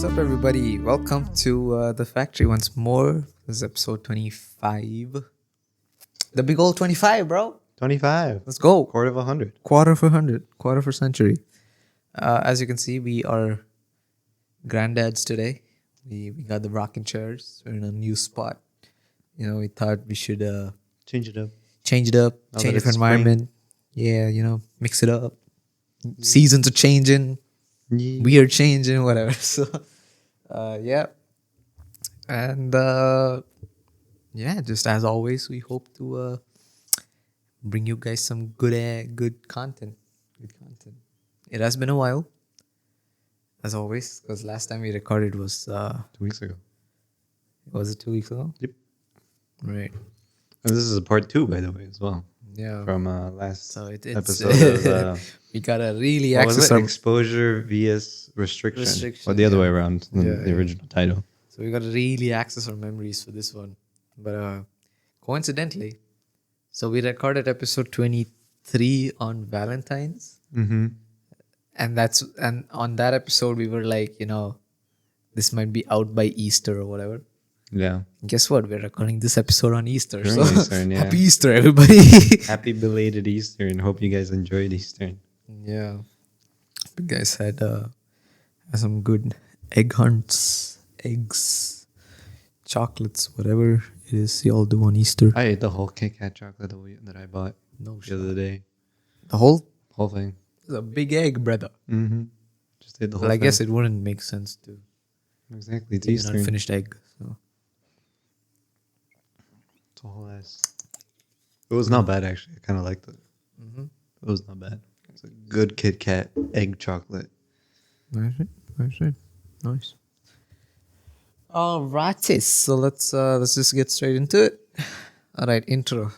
up, everybody? Welcome to the factory once more. This is episode 25. The big old 25, bro. 25. Let's go. Quarter of 100. Quarter for 100. Quarter for century. As you can see, we are granddads today. We got the rocking chairs. We're in a new spot. We thought we should Change it up. change it up, Now change that of it's environment. Yeah, mix it up. Seasons are changing. Yeah. We are changing, whatever. So, yeah. And just as always, we hope to bring you guys some good content. Good content. It has been a while, as always, because last time we recorded was 2 weeks ago. was it 2 weeks ago? Yep. Right. And this is a part 2, by the way, as well. Yeah. From last So it's episode. Of, we gotta really what was access it? our Exposure vs. restriction. Restriction, Or the other yeah. way around, the original title. So we gotta really access our memories for this one. But coincidentally, so we recorded episode 23 on Valentine's. Mm-hmm. And on that episode we were like, this might be out by Easter or whatever. Yeah. Guess what? We're recording this episode on Easter. During So Eastern, yeah. happy Easter, everybody. Happy belated Easter, and hope you guys enjoyed Easter. Yeah. You guys had some good egg hunts, eggs, chocolates, whatever it is y'all do on Easter. I ate the whole Kit Kat chocolate that I bought No the other day. The whole Whole thing. is a big egg, brother. Mm-hmm. Just ate the whole Well, I thing. guess it wouldn't make sense to Exactly. It's eat an Easter. unfinished egg. So. It's a whole ass. It was not bad, actually. I kind of liked it. Mm-hmm. It was not bad. It's a good Kit Kat egg chocolate. Nice. Nice. Alrighty, so let's just get straight into it. All right, intro.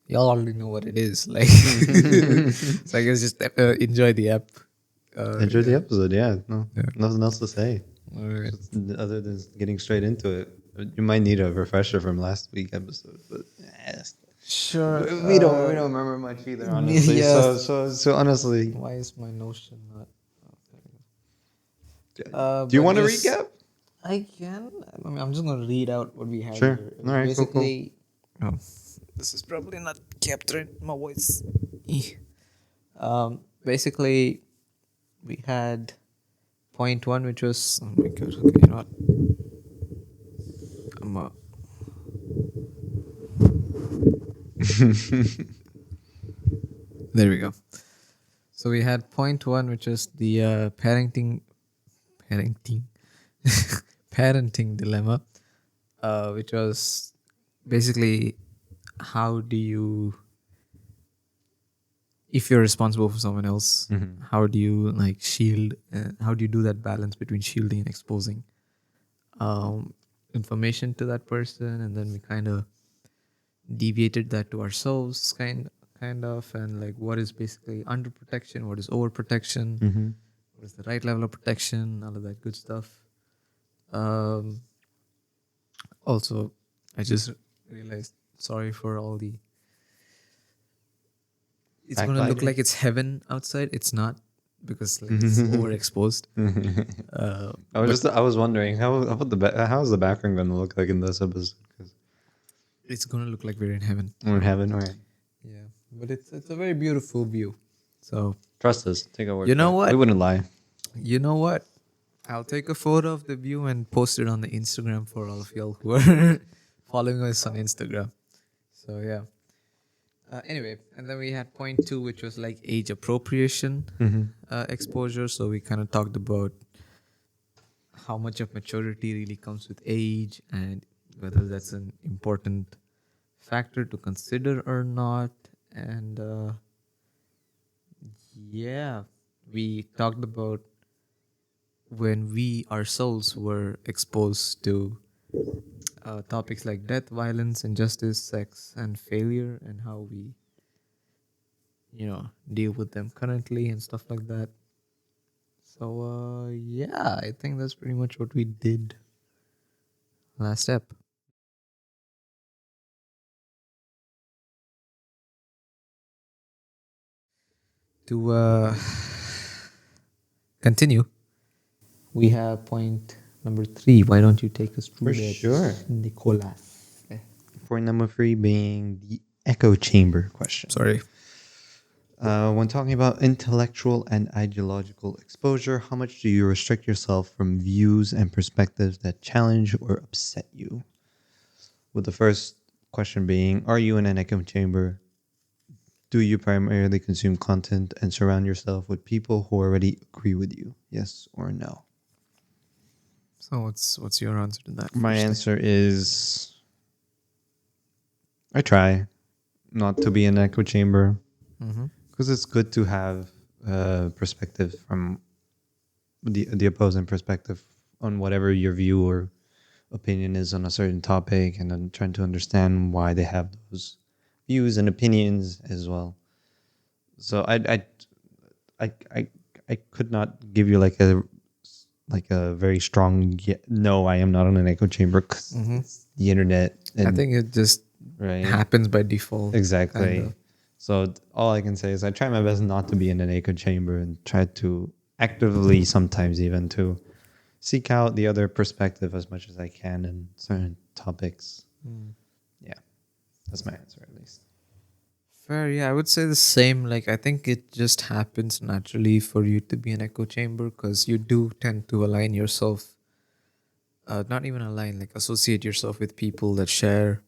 Y'all already know what it is. Like, so I guess just enjoy the app. Enjoy the episode, yeah. No, Yeah. nothing else to say. All right. Other than getting straight into it. You might need a refresher from last week's episode, but Sure. we don't remember much either, honestly. yeah. So honestly, Why is my Notion not? do you want to just- recap? I can. I mean, I'm just going to read out what we have Sure. here. All right, cool, cool. Basically, oh, this is probably not capturing my voice. Basically, we had point one, which was, oh my god, okay, you know what? There we go. So we had point one, which was the parenting parenting dilemma, which was basically how do you, if you're responsible for someone else, Mhm. how do you like shield? How do you do that balance between shielding and exposing information to that person? And then we kind of deviated that to ourselves, kind of, and like what is basically under protection, what is over protection. Mm-hmm. What is the right level of protection, all of that good stuff. Also, I just realized, sorry for all the, it's going to look Backlighting. like it's heaven outside. It's not, because like it's overexposed. I was wondering how's the background going to look like in this episode? Because It's going to look like we're in heaven. we're in heaven, right? Yeah, but it's a very beautiful view. So, Trust us. Take our word. You know for it. what? We wouldn't lie. you know what? I'll take a photo of the view and post it on the Instagram for all of y'all who are following us on Instagram. So yeah. Anyway, and then we had point two, which was like age appropriation exposure. So we kind of talked about how much of maturity really comes with age and whether that's an important factor to consider or not. And yeah, we talked about when we ourselves were exposed to topics like death, violence, injustice, sex, and failure, and how we, deal with them currently and stuff like that. So, yeah, I think that's pretty much what we did last step. To continue, we have point number 3. Why don't you take us through For that, sure. Nicolas? Point number 3 being the echo chamber question. Sorry. When talking about intellectual and ideological exposure, how much do you restrict yourself from views and perspectives that challenge or upset you? With the first question being, are you in an echo chamber? Do you primarily consume content and surround yourself with people who already agree with you? Yes or no? So what's your answer to that? My first thing? answer is I try not to be in an echo chamber Mm-hmm. because it's good to have perspective from the opposing perspective on whatever your view or opinion is on a certain topic, and then trying to understand why they have those views and opinions as well. So I could not give you like a very strong no. I am not in an echo chamber because Mm-hmm. it's the internet and I think it just right happens by default. exactly. Kind of. So all I can say is I try my best not to be in an echo chamber and try to actively sometimes even to seek out the other perspective as much as I can in certain topics. Yeah, that's my answer at least. Fair, yeah, I would say the same. Like, I think it just happens naturally for you to be an echo chamber because you do tend to align yourself, not even align, like associate yourself with people that share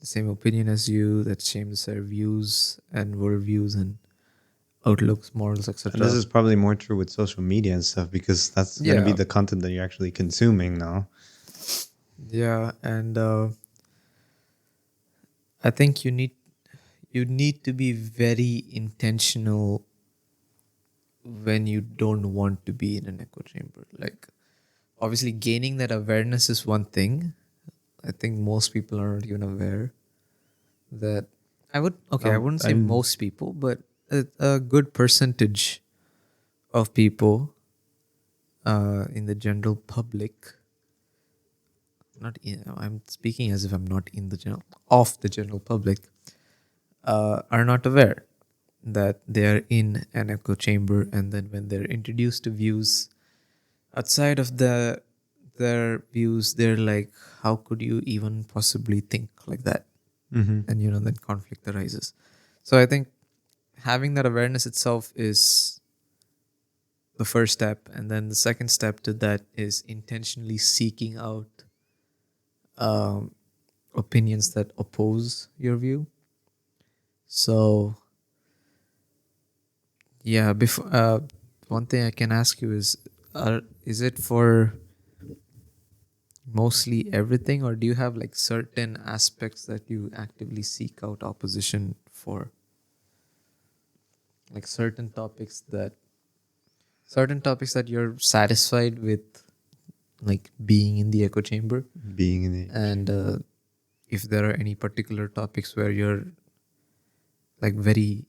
the same opinion as you, that share the same views and worldviews and outlooks, morals, And this etc. is probably more true with social media and stuff because that's going to be Yeah, the content that you're actually consuming now. yeah, and I think you need to be very intentional when you don't want to be in an echo chamber. Like, obviously, gaining that awareness is one thing. I think most people aren't even aware that I wouldn't say I'm most people, but a good percentage of people in the general public, not in, I'm speaking as if I'm not in the general, of the general public, are not aware that they are in an echo chamber, and then when they're introduced to views outside of their views, they're like, how could you even possibly think like that? Mhm. And then conflict arises. So I think having that awareness itself is the first step, and then the second step to that is intentionally seeking out um, opinions that oppose your view. So yeah, before one thing I can ask you is it for mostly everything, or do you have like certain aspects that you actively seek out opposition for, like certain topics that you're satisfied with, like being in the echo chamber, Being in the and if there are any particular topics where you're like very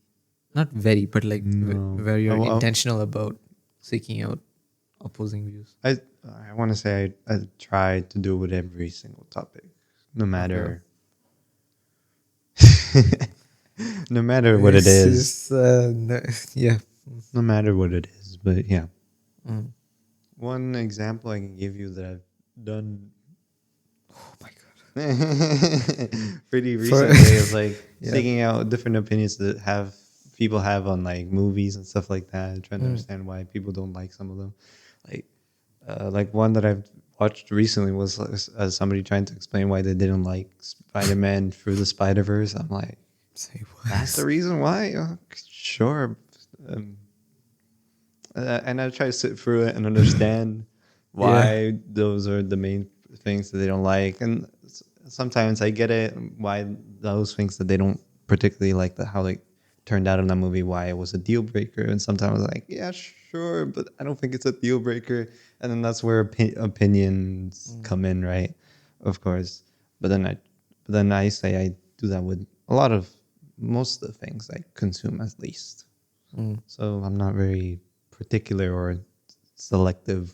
not very but like no, where you're intentional about seeking out opposing views. I want to say I try to do with every single topic, no Okay. matter no matter what it This is, is yeah. no matter what it is. But yeah, Mm. one example I can give you that I've done Oh my god. pretty For recently is like yeah. seeking out different opinions that have people have on like movies and stuff like that, and trying to Mm. understand why people don't like some of them. Like one that I've watched recently was somebody trying to explain why they didn't like Spider-Man through the Spider-Verse. I'm like, Say that's the what? reason why? Sure. Um, and I try to sit through it and understand Yeah. why those are the main things that they don't like. And sometimes I get it why those things that they don't particularly like how they turned out in the movie, why it was a deal breaker. And sometimes I was like, yeah, sure, but I don't think it's a deal breaker. And then that's where opinions come in, right? Of course. But then I say I do that with a lot of most of the things I consume at least. Mm. So I'm not very particular or selective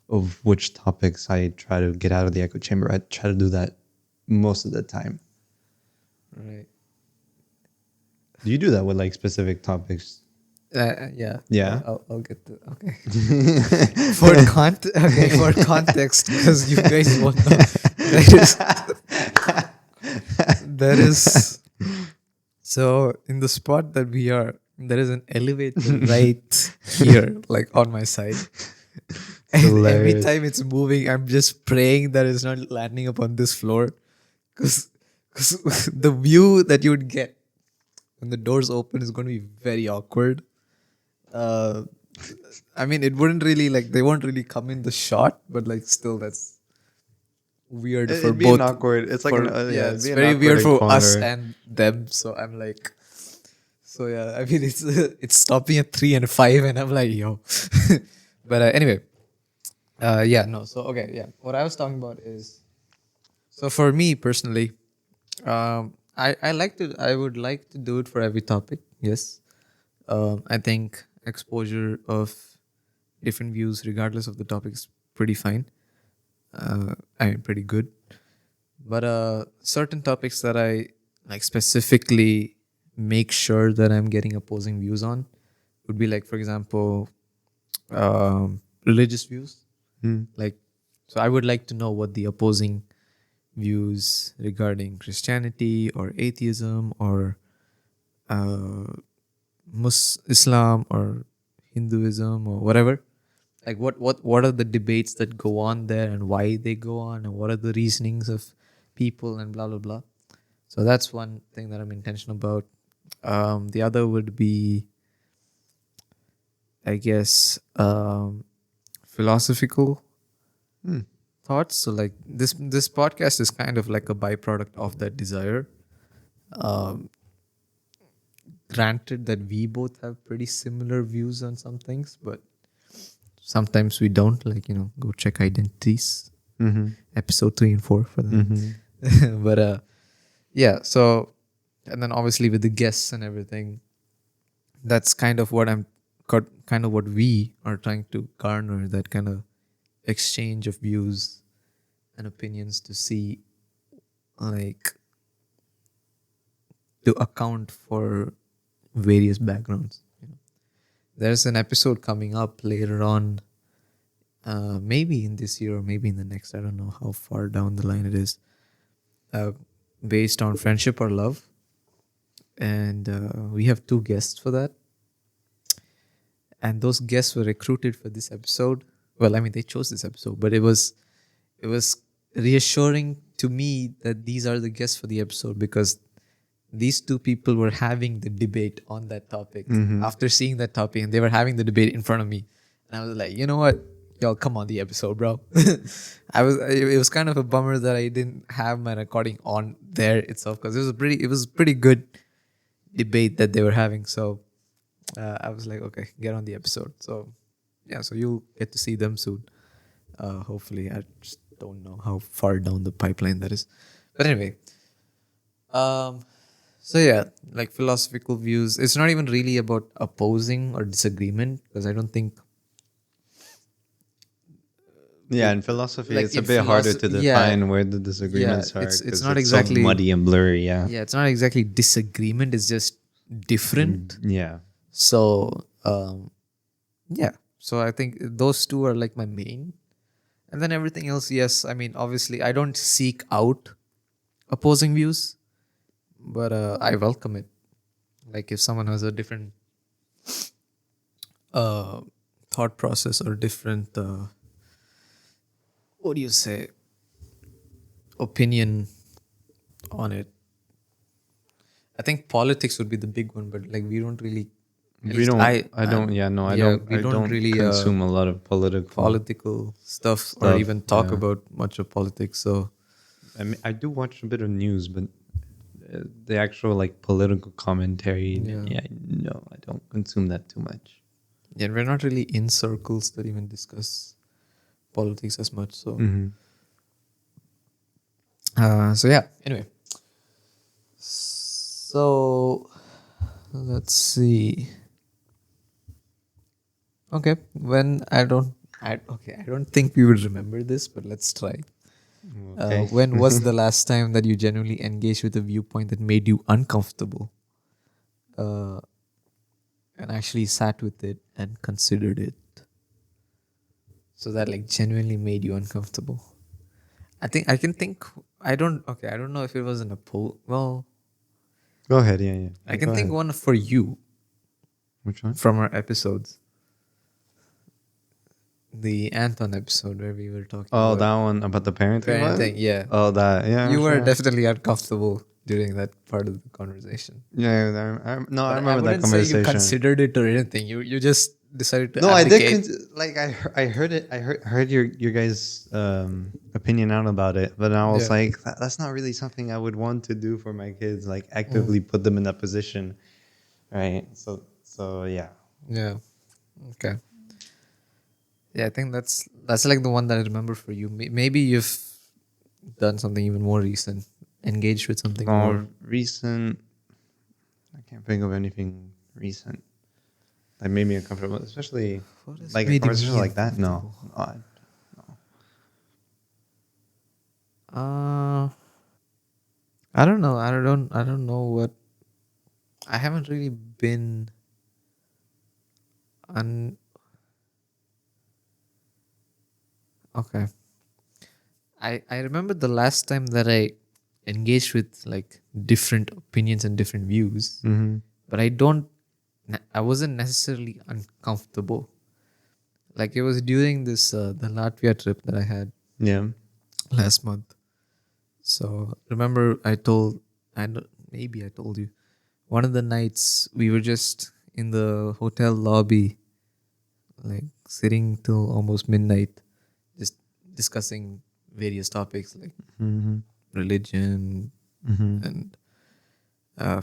of which topics I try to get out of the echo chamber. I try to do that most of the time. Right. Do you do that with like specific topics? Yeah. Yeah. I'll get the okay. For context, because you guys won't know, there is there is so in the spot that we are, there is an elevator right here, like on my side. And every Hilarious. time it's moving, I'm just praying that it's not landing upon this floor, because the view that you would get when the doors open is going to be very awkward. Uh, I mean, it wouldn't really like they won't really come in the shot, but like still, that's weird for It'd be an both. awkward. It's like For an yeah. It'd it's be an very awkward weird for us encounter. and them. So I'm like, so yeah. I mean, it's stopping at 3 and 5, and I'm like, yo. But anyway, yeah, no. So okay, yeah. What I was talking about is, so for me personally, I would like to do it for every topic. Yes. I think exposure of different views, regardless of the topic, is pretty fine. I mean, pretty good. But certain topics that I like specifically make sure that I'm getting opposing views on would be like, for example, religious views. Hmm. Like, so I would like to know what the opposing views regarding Christianity or atheism or uh, Islam or Hinduism or whatever. Like what are the debates that go on there and why they go on and what are the reasonings of people and blah blah blah. So that's one thing that I'm intentional about. The other would be, I guess, philosophical Hmm. thoughts. So like this podcast is kind of like a byproduct of that desire. Um, Granted that we both have pretty similar views on some things, but sometimes we don't. Like, go check Identities, Mm-hmm. episode 3 and 4 for that. Mm-hmm. But yeah. So, and then obviously with the guests and everything, that's kind of what kind of what we are trying to garner, that kind of exchange of views and opinions to see, like, to account for various backgrounds. There's an episode coming up later on, maybe in this year or maybe in the next. I don't know how far down the line it is. Based on friendship or love, and we have 2 guests for that. And those guests were recruited for this episode. Well, I mean, they chose this episode, but it was reassuring to me that these are the guests for the episode, because these 2 people were having the debate on that topic after seeing that topic, and they were having the debate in front of me. And I was like, you know what? Y'all come on the episode, bro. It was kind of a bummer that I didn't have my recording on there itself, because it was pretty good debate that they were having. So I was like, okay, get on the episode. So yeah, so you'll get to see them soon. Hopefully, I just don't know how far down the pipeline that is. But anyway, so yeah, like philosophical views. It's not even really about opposing or disagreement, because I don't think. Yeah, in philosophy, Like it's a in bit harder to yeah, define where the disagreements are it's because not it's so exactly muddy and blurry. Yeah. yeah, it's not exactly disagreement. It's just different. Yeah. So yeah, so I think those 2 are like my main, and then everything else. Yes, I mean, obviously, I don't seek out opposing views, but I welcome it. Like if someone has a different thought process or different what do you say, opinion on it. I think politics would be the big one, but like we don't really. At We least don't. I don't. I'm- Yeah. No. I yeah, don't. we I don't don't really consume a lot of political stuff or stuff, even talk yeah. about much of politics. So I mean, I do watch a bit of news, but the actual like political commentary. Yeah. Yeah. No, I don't consume that too much. yeah, we're not really in circles that even discuss politics as much. So Mm-hmm. so yeah. Anyway, so let's see. Okay, I don't think we would remember this, but let's try. Okay. When was the last time that you genuinely engaged with a viewpoint that made you uncomfortable? and actually sat with it and considered it, so that like genuinely made you uncomfortable? I think I can think. I don't. Okay, I don't know if it was in a poll. Well, Go ahead. Yeah, yeah. I Go can think ahead. one for you Which one? from our episodes. The Anton episode where we were talking Oh, about that one about the parenting parenting. one. Yeah, Oh, that. Yeah, you were sure. definitely uncomfortable during that part of the conversation. Yeah, no, I But I remember that wouldn't say you conversation. considered it or anything. You just decided to No, I did. abdicate. Like I heard it. I heard your guys' opinion out about it, but I was Yeah. like, that's not really something I would want to do for my kids. Like Mm. actively put them in that position, right? So yeah. Yeah. Okay. Yeah, I think that's like the one that I remember for you. Maybe you've done something even more recent, engaged with something more. More recent. I can't think of anything recent that made me uncomfortable, especially What has like a made conversation me like that. No, uncomfortable? no. Uh, I don't know. I don't know what. I haven't really been un. Okay. I remember the last time that I engaged with like different opinions and different views, Mm-hmm. but I wasn't necessarily uncomfortable. Like it was during this the Latvia trip that I had Yeah. last month. So remember maybe I told you, one of the nights we were just in the hotel lobby, like sitting till almost midnight, just discussing various topics like Mm-hmm. religion Mm-hmm. and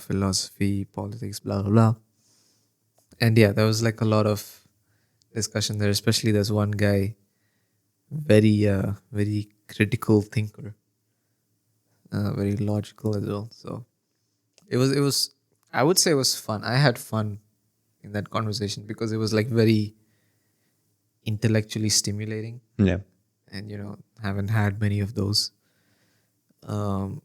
philosophy, politics, blah blah blah. And yeah, there was like a lot of discussion there. Especially there's one guy, very critical thinker, very logical as well. So it was I would say it was fun. I had fun in that conversation because it was like very intellectually stimulating, Yeah. and haven't had many of those. Um,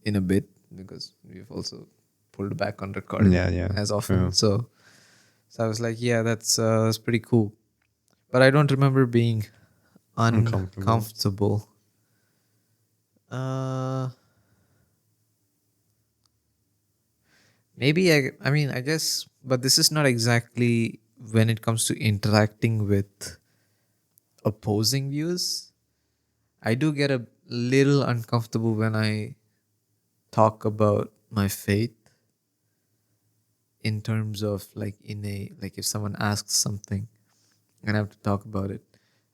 in a bit, because we've also pulled back on recording Yeah. Yeah. as often. True. So I was like, yeah, that's pretty cool. But I don't remember being Uncomfortable. uncomfortable. Uh, Maybe I mean I guess, but this is not exactly when it comes to interacting with opposing views. I do get a little uncomfortable when I talk about my faith in terms of like if someone asks something and I have to talk about it.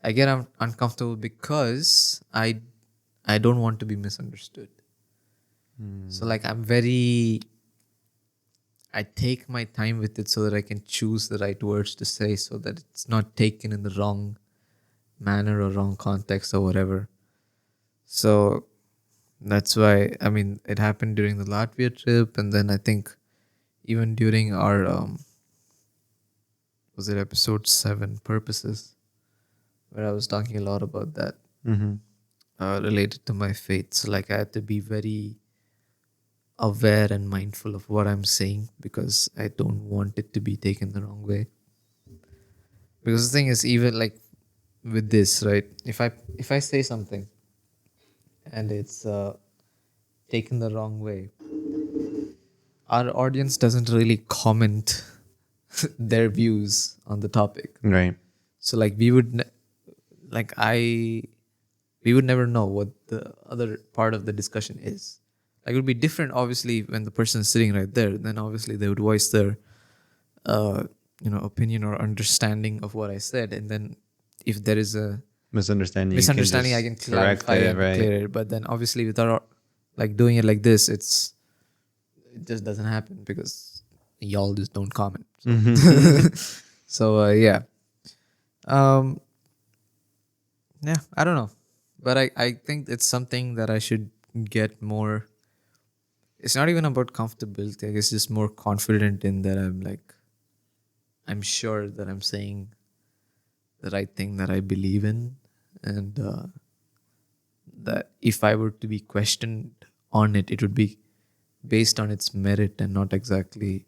I get uncomfortable because I don't want to be misunderstood. So like I take my time with it so that I can choose the right words to say so that it's not taken in the wrong manner or wrong context or whatever. So that's why, I mean, it happened during the Latvia trip, and then I think even during our was it episode 7, Purposes, where I was talking a lot about that, Mm-hmm. related to my faith. So like I had to be very aware and mindful of what I'm saying because I don't want it to be taken the wrong way. Because the thing is, even like with this, right? If I say something and it's taken the wrong way, our audience doesn't really comment their views on the topic. Right. So like we would never know what the other part of the discussion is. Like it would be different, obviously, when the person is sitting right there. Then obviously they would voice their uh, opinion or understanding of what I said, and then if there is a Misunderstanding. You can misunderstanding, I can just correct clarify it. and Right. clear it. But then obviously without like doing it like this, it just doesn't happen because y'all just don't comment. So, Mm-hmm. so yeah, um, yeah, I don't know, but I think it's something that I should get more. It's not even about comfortability. I guess just more confident in that I'm sure that I'm saying the right thing that I believe in, and that if I were to be questioned on it, it would be based on its merit and not exactly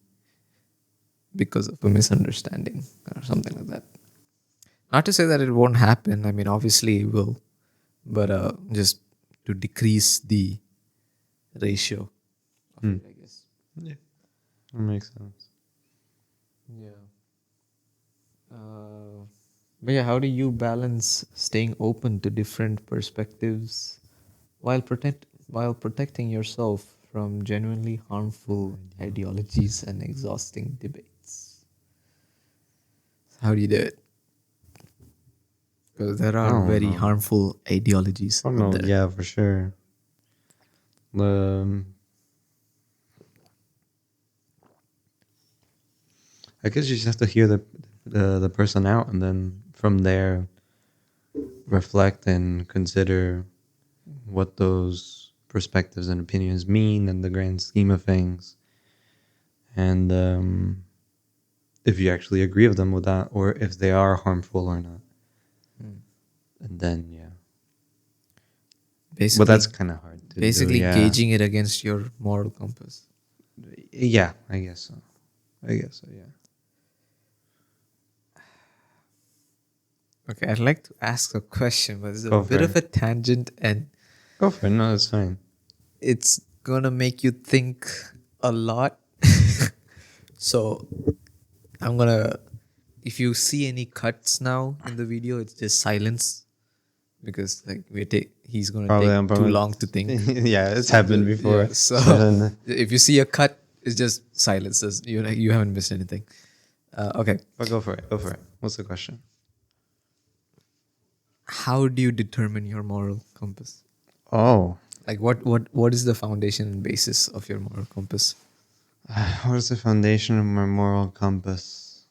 because of a misunderstanding or something like that. Not to say that it won't happen. I mean, obviously it will, but just to decrease the ratio of Hmm. it, I guess. Yeah, that makes sense. Yeah. But yeah, how do you balance staying open to different perspectives while protecting yourself from genuinely harmful ideologies and exhausting debates? How do you do it? Because there I are don't very know. harmful ideologies I don't out know. there. Yeah, for sure. Um, I guess you just have to hear the person out, and then from there reflect and consider what those perspectives and opinions mean in the grand scheme of things, and if you actually agree with them with that, or if they are harmful or not. Mm. And then yeah, but Basically, that's kind of hard to do. basically Yeah, gauging it against your moral compass. yeah, I guess so. I guess so. Yeah. Okay, I'd like to ask a question, but it's a Go bit for of it. a tangent and Go for it. No, that's fine. it's gonna make you think a lot. So I'm gonna, if you see any cuts now in the video, it's just silence because like he's gonna Probably on take too long to purpose. think. Yeah, it's So happened before. yeah, so So, if you see a cut, it's just silence. You haven't missed anything. Okay, but go for it. Go for it. What's the question? how do you determine your moral compass? Oh, Like what is the foundation and basis of your moral compass? what is the foundation of my moral compass?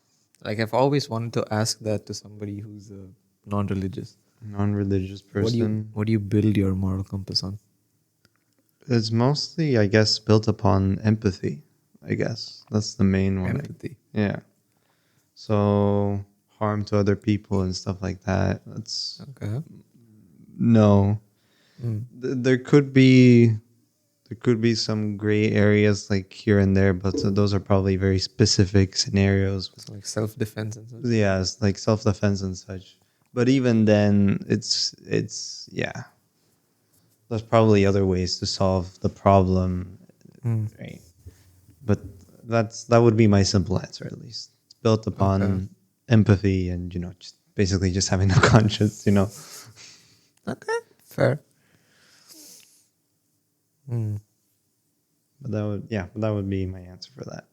Like I've always wanted to ask that to somebody who's non-religious. Non-religious person. What do you build your moral compass on? It's mostly, I guess, built upon empathy. I guess that's the main one. Empathy. Yeah. So harm to other people and stuff like that. That's Okay. no. Mm. There could be some gray areas like here and there, but those are probably very specific scenarios. So like self-defense and such. Yeah, it's like self-defense and such. But even then, it's yeah. There's probably other ways to solve the problem, Mm. right? But that would be my simple answer, at least. It's built Okay. upon empathy and just basically just having no conscience. Okay. Fair. Mm. But that would be my answer for that.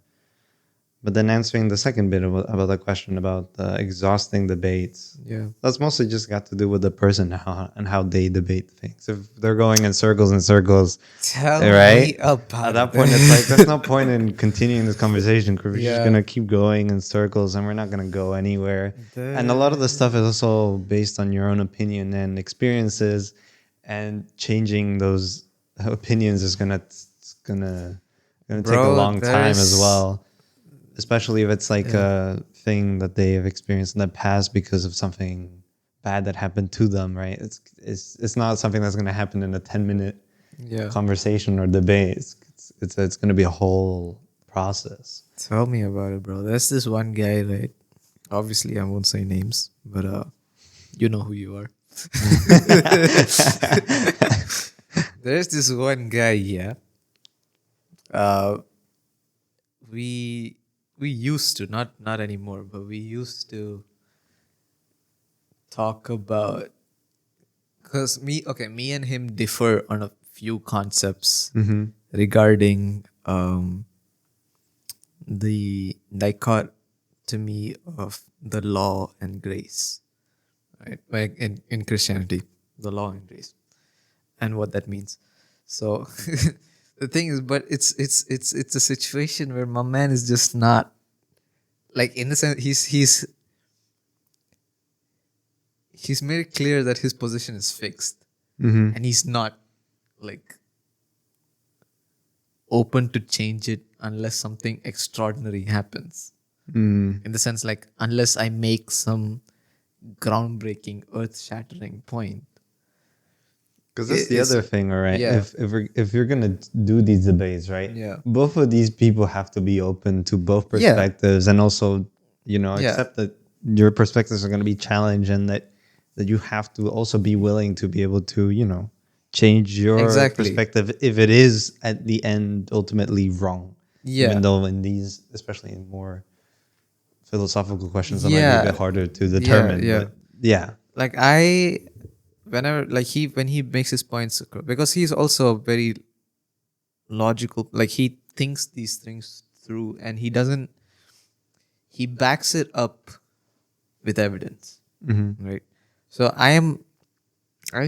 But then answering the second bit about the question about exhausting debates, Yeah. that's mostly just got to do with the person and how they debate things. If they're going in circles and circles, Tell me right? about At that it. point, it's like there's no point in continuing this conversation because we're just Yeah. gonna keep going in circles and we're not gonna go anywhere. And a lot of the stuff is also based on your own opinion and experiences, and changing those opinions is gonna take a Bro, long time as there's well, especially if it's like yeah. a thing that they have experienced in the past because of something bad that happened to them, right? It's not something that's going to happen in a 10-minute Yeah. conversation or debate. It's going to be a whole process. Tell me about it, bro. There's this one guy, right? Obviously, I won't say names, but you know who you are. There's this one guy, yeah. Uh, we used to not anymore, but we used to talk about because me and him differ on a few concepts Mm-hmm. regarding the dichotomy of the law and grace, right? Like in Christianity, the law and grace, and what that means. So the thing is, but it's a situation where my man is just not like in the sense he's made it clear that his position is fixed, Mm-hmm. and he's not like open to change it unless something extraordinary happens. Mm. In the sense, like, unless I make some groundbreaking, earth shattering point, Because that's the other thing, all right? Yeah. If you're gonna do these debates, right? Yeah. Both of these people have to be open to both Yeah. perspectives, and also, Yeah. accept that your perspectives are gonna be challenged, and that you have to also be willing to be able to, change your Exactly. perspective if it is at the end ultimately wrong. Yeah. Even though in these, especially in more philosophical questions, that might be a bit Yeah. harder to Yeah. determine. Yeah. But yeah, Like whenever like when he makes his points because he's also very logical. Like he thinks these things through, and he backs it up with evidence, right? So I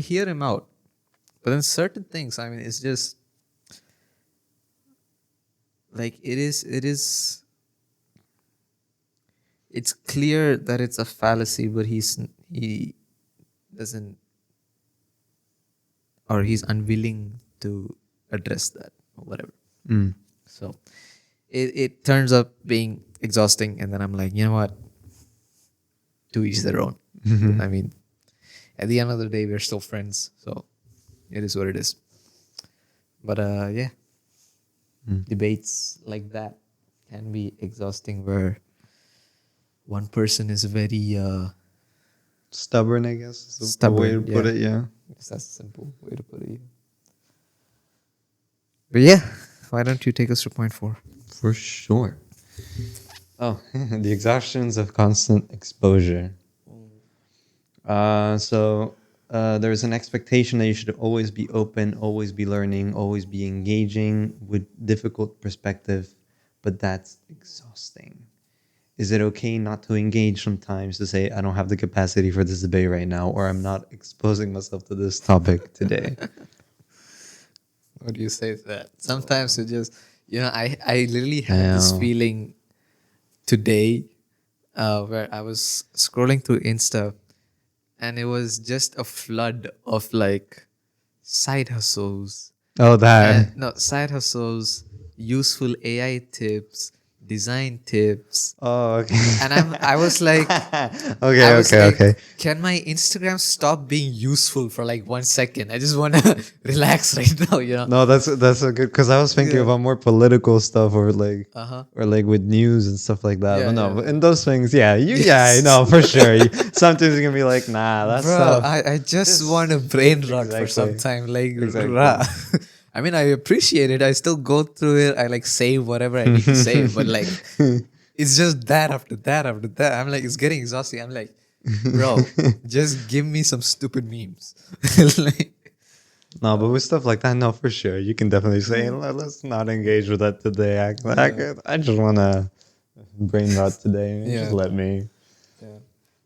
hear him out, but then certain things, I mean, it's just like it's clear that it's a fallacy, but he doesn't, or he's unwilling to address that or whatever. So it turns up being exhausting, and then I'm like, you know what? To each their own. I mean, at the end of the day, we're still friends, so it is what it is. But yeah, debates like that can be exhausting, where one person is very stubborn, I guess, is the way to stubborn. put Yeah, it. Yeah. I guess that's a simple way to put it. But yeah, why don't you take us to point 4? For sure. Oh, the exhaustions of constant exposure. There's an expectation that you should always be open, always be learning, always be engaging with difficult perspective, but that's exhausting. Is it okay not to engage sometimes, to say, I don't have the capacity for this debate right now, or I'm not exposing myself to this topic today? What do you say to that? Sometimes it just, I literally had this Yeah. feeling today where I was scrolling through Insta, and it was just a flood of like side hustles. Oh, that. No, side hustles, useful AI tips, design tips. Oh, okay. And I was like, Okay. can my Instagram stop being useful for like 1 second? I just want to relax right now, No, that's a good, because I was thinking Yeah. about more political stuff, or like Uh-huh. with news and stuff like that. Yeah, But no, yeah. but in those things, yeah, Yes. no, for sure. Sometimes you're gonna be like, nah, that Bro, stuff. I just want a brain rot for some Exactly. time. Like, Exactly. rah. I mean, I appreciate it. I still go through it. I like save whatever I need to save, but like, it's just that after that after that. I'm like, it's getting exhausting. I'm like, bro, just give me some stupid memes. Like, No, but with stuff like that, no, for sure, you can definitely say, Let's not engage with that today." I just wanna brain rot today. Just yeah, let me. yeah.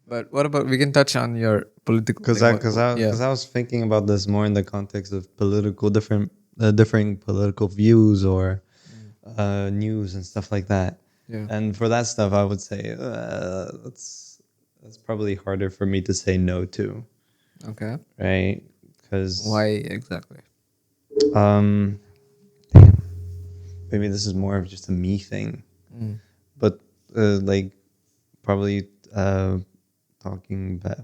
But what about, we can touch on your political Because thing. because I was thinking about this more in the context of differing political views, or news and stuff like that. Yeah. And for that stuff, I would say that's probably harder for me to say no to, Okay. right? Because Why exactly? damn, maybe this is more of just a me thing, but like probably talking back.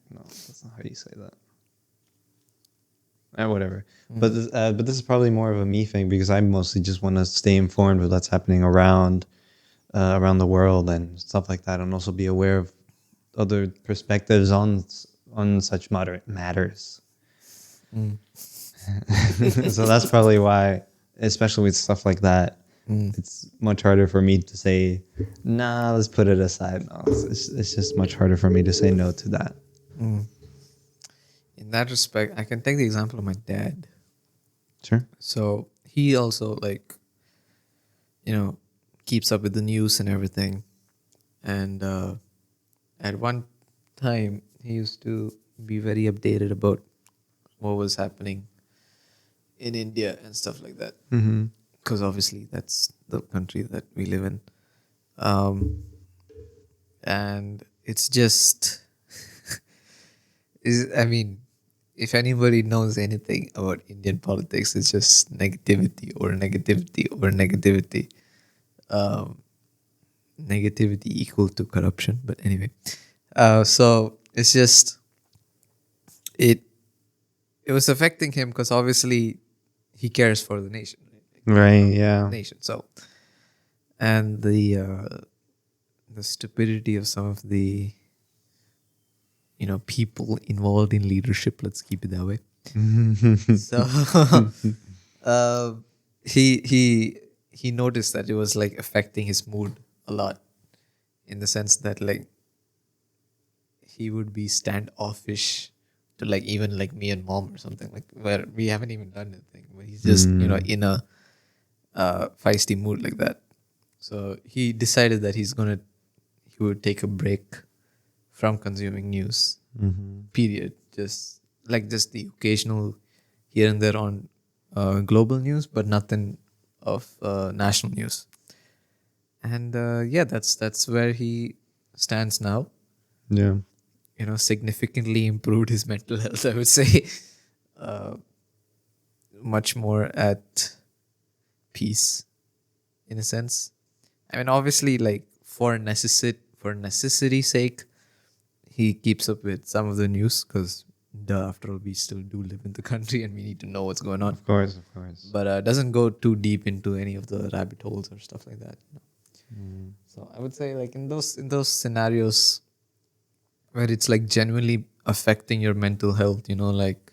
No, that's not how you say that. Whatever. But this is probably more of a me thing, because I mostly just want to stay informed with what's happening around the world and stuff like that, and also be aware of other perspectives on such moderate matters. So that's probably why, especially with stuff like that, it's much harder for me to say, nah, let's put it aside. No, it's just much harder for me to say no to that. In that respect, I can take the example of my dad. Sure. So he also like, keeps up with the news and everything. And at one time, he used to be very updated about what was happening in India and stuff like that. Because obviously that's the country that we live in. And it's just, I mean, if anybody knows anything about Indian politics, it's just negativity over negativity over negativity. Negativity equal to corruption. But anyway, so it's just, it it was affecting him because obviously he cares for the nation, Right. Yeah. nation. So, and the stupidity of some of the people involved in leadership. Let's keep it that way. So, uh, he noticed that it was like affecting his mood a lot, in the sense that like he would be standoffish to like even like me and mom or something, like where we haven't even done anything, but he's just in a feisty mood like that. So he decided that he would take a break from consuming news. Period. Just the occasional here and there on global news, but nothing of national news. And yeah, that's where he stands now. Yeah. Significantly improved his mental health, I would say. uh, Much more at peace, in a sense. I mean, obviously, like for necessity's sake, he keeps up with some of the news because, after all, we still do live in the country and we need to know what's going on. Of course. Of course. But doesn't go too deep into any of the rabbit holes or stuff like that. So I would say, like in those scenarios where it's like genuinely affecting your mental health, like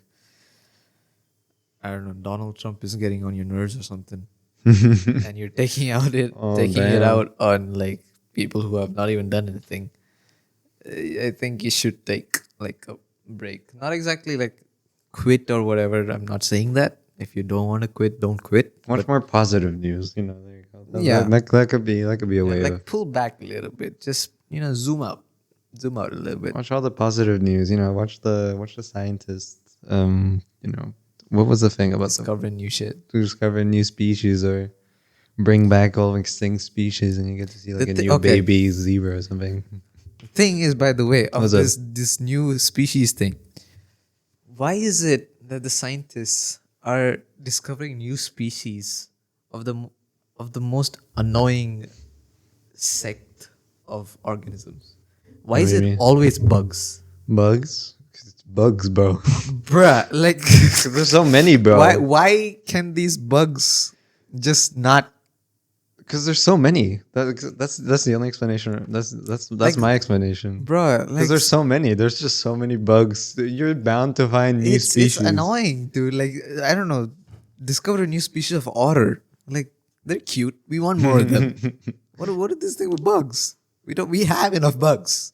I don't know, Donald Trump is getting on your nerves or something, and you're taking it damn. out on like people who have not even done anything. I think you should take like a break. Not exactly like quit or whatever. I'm not saying that. If you don't want to quit, don't quit. Much more positive news. There you go. Yeah. That could be a way Like of pull back a little bit. Just zoom out a little bit. watch all the positive news. Watch the scientists. What was the thing about them Discovering new shit. to discover a new species or bring back all extinct species, and you get to see like a new okay. baby zebra or something. Thing is, by the way, of What's up? this new species thing, why is it that the scientists are discovering new species of the most annoying sect of organisms? Why is it Maybe. always bugs? Bugs? 'Cause it's bugs, bro. Bruh, like 'Cause there's so many, bro. why can these bugs just not Because there's so many. That's the only explanation. That's Like, my explanation. bruh, Because like there's so many. There's just so many bugs. You're bound to find new species. it's annoying, dude. Like I don't know, discover a new species of otter. Like they're cute. We want more of them. What is this thing with bugs? We have enough bugs.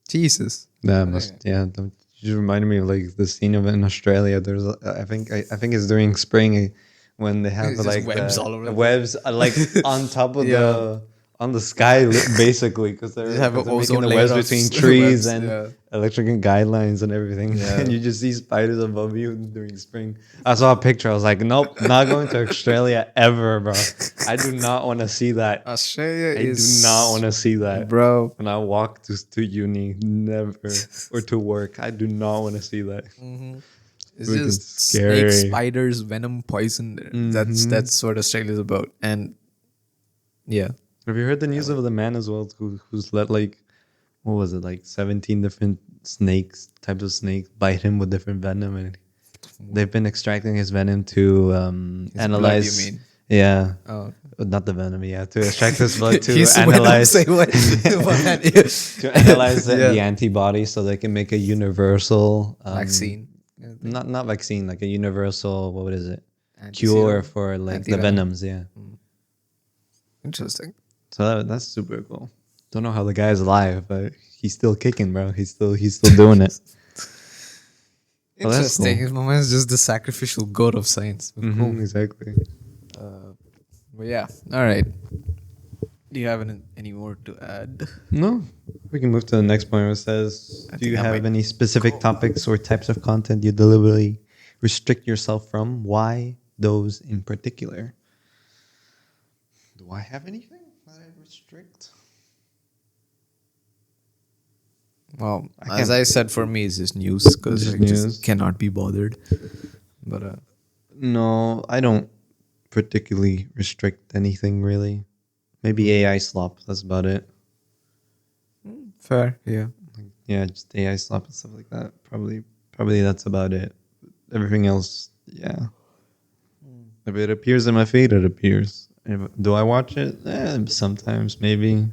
Jesus. You reminded me of like the scene of it in Australia. I think it's during spring when they have It's just like webs the, all over the the webs like on top of Yeah. on the sky basically because they're, They have 'cause an they're making ozone the layer webs of between webs, trees and yeah. electrical guidelines and everything. Yeah. And you just see spiders above you during spring. I saw a picture. I was like, nope, not going to Australia ever, bro. I do not want to see that. Australia I do not want to see that. bro. When I walk to uni, never, or to work, I do not want to see that. It's Freaking just snakes, scary. spiders, venom, poison. That's what Australia's about. And yeah. Have you heard the news of the man as well who's let like, what was it, like 17 different types of snakes, bite him with different venom, and they've been extracting his venom to analyze. blood, you mean? Yeah. Oh. Not the venom, yeah. To extract his blood to He's venom, analyze say what? to analyze Yeah. the antibodies so they can make a universal Vaccine. not vaccine, like a universal, what is it? Antiserum? Cure for like the Antivenom. venoms, yeah. Interesting. So that's super cool. Don't know how the guy's alive, but he's still kicking, bro. He's still doing it. Well, that's Interesting. cool. His moment is just the sacrificial goat of science. But cool. Exactly. But yeah. All right. Do you have any more to add? No, we can move to the next point where it says, do you think I have might any specific topics or types of content you deliberately restrict yourself from? Why those in particular? Do I have anything that I restrict? Well, I as can't- I said, for me, it's just news because Just I news. just cannot be bothered. But No, I don't particularly restrict anything really. Maybe AI slop. That's about it. fair, yeah. Yeah, just AI slop and stuff like that. Probably that's about it. everything else, yeah. If it appears in my feed, it appears. Do I watch it? Sometimes, maybe.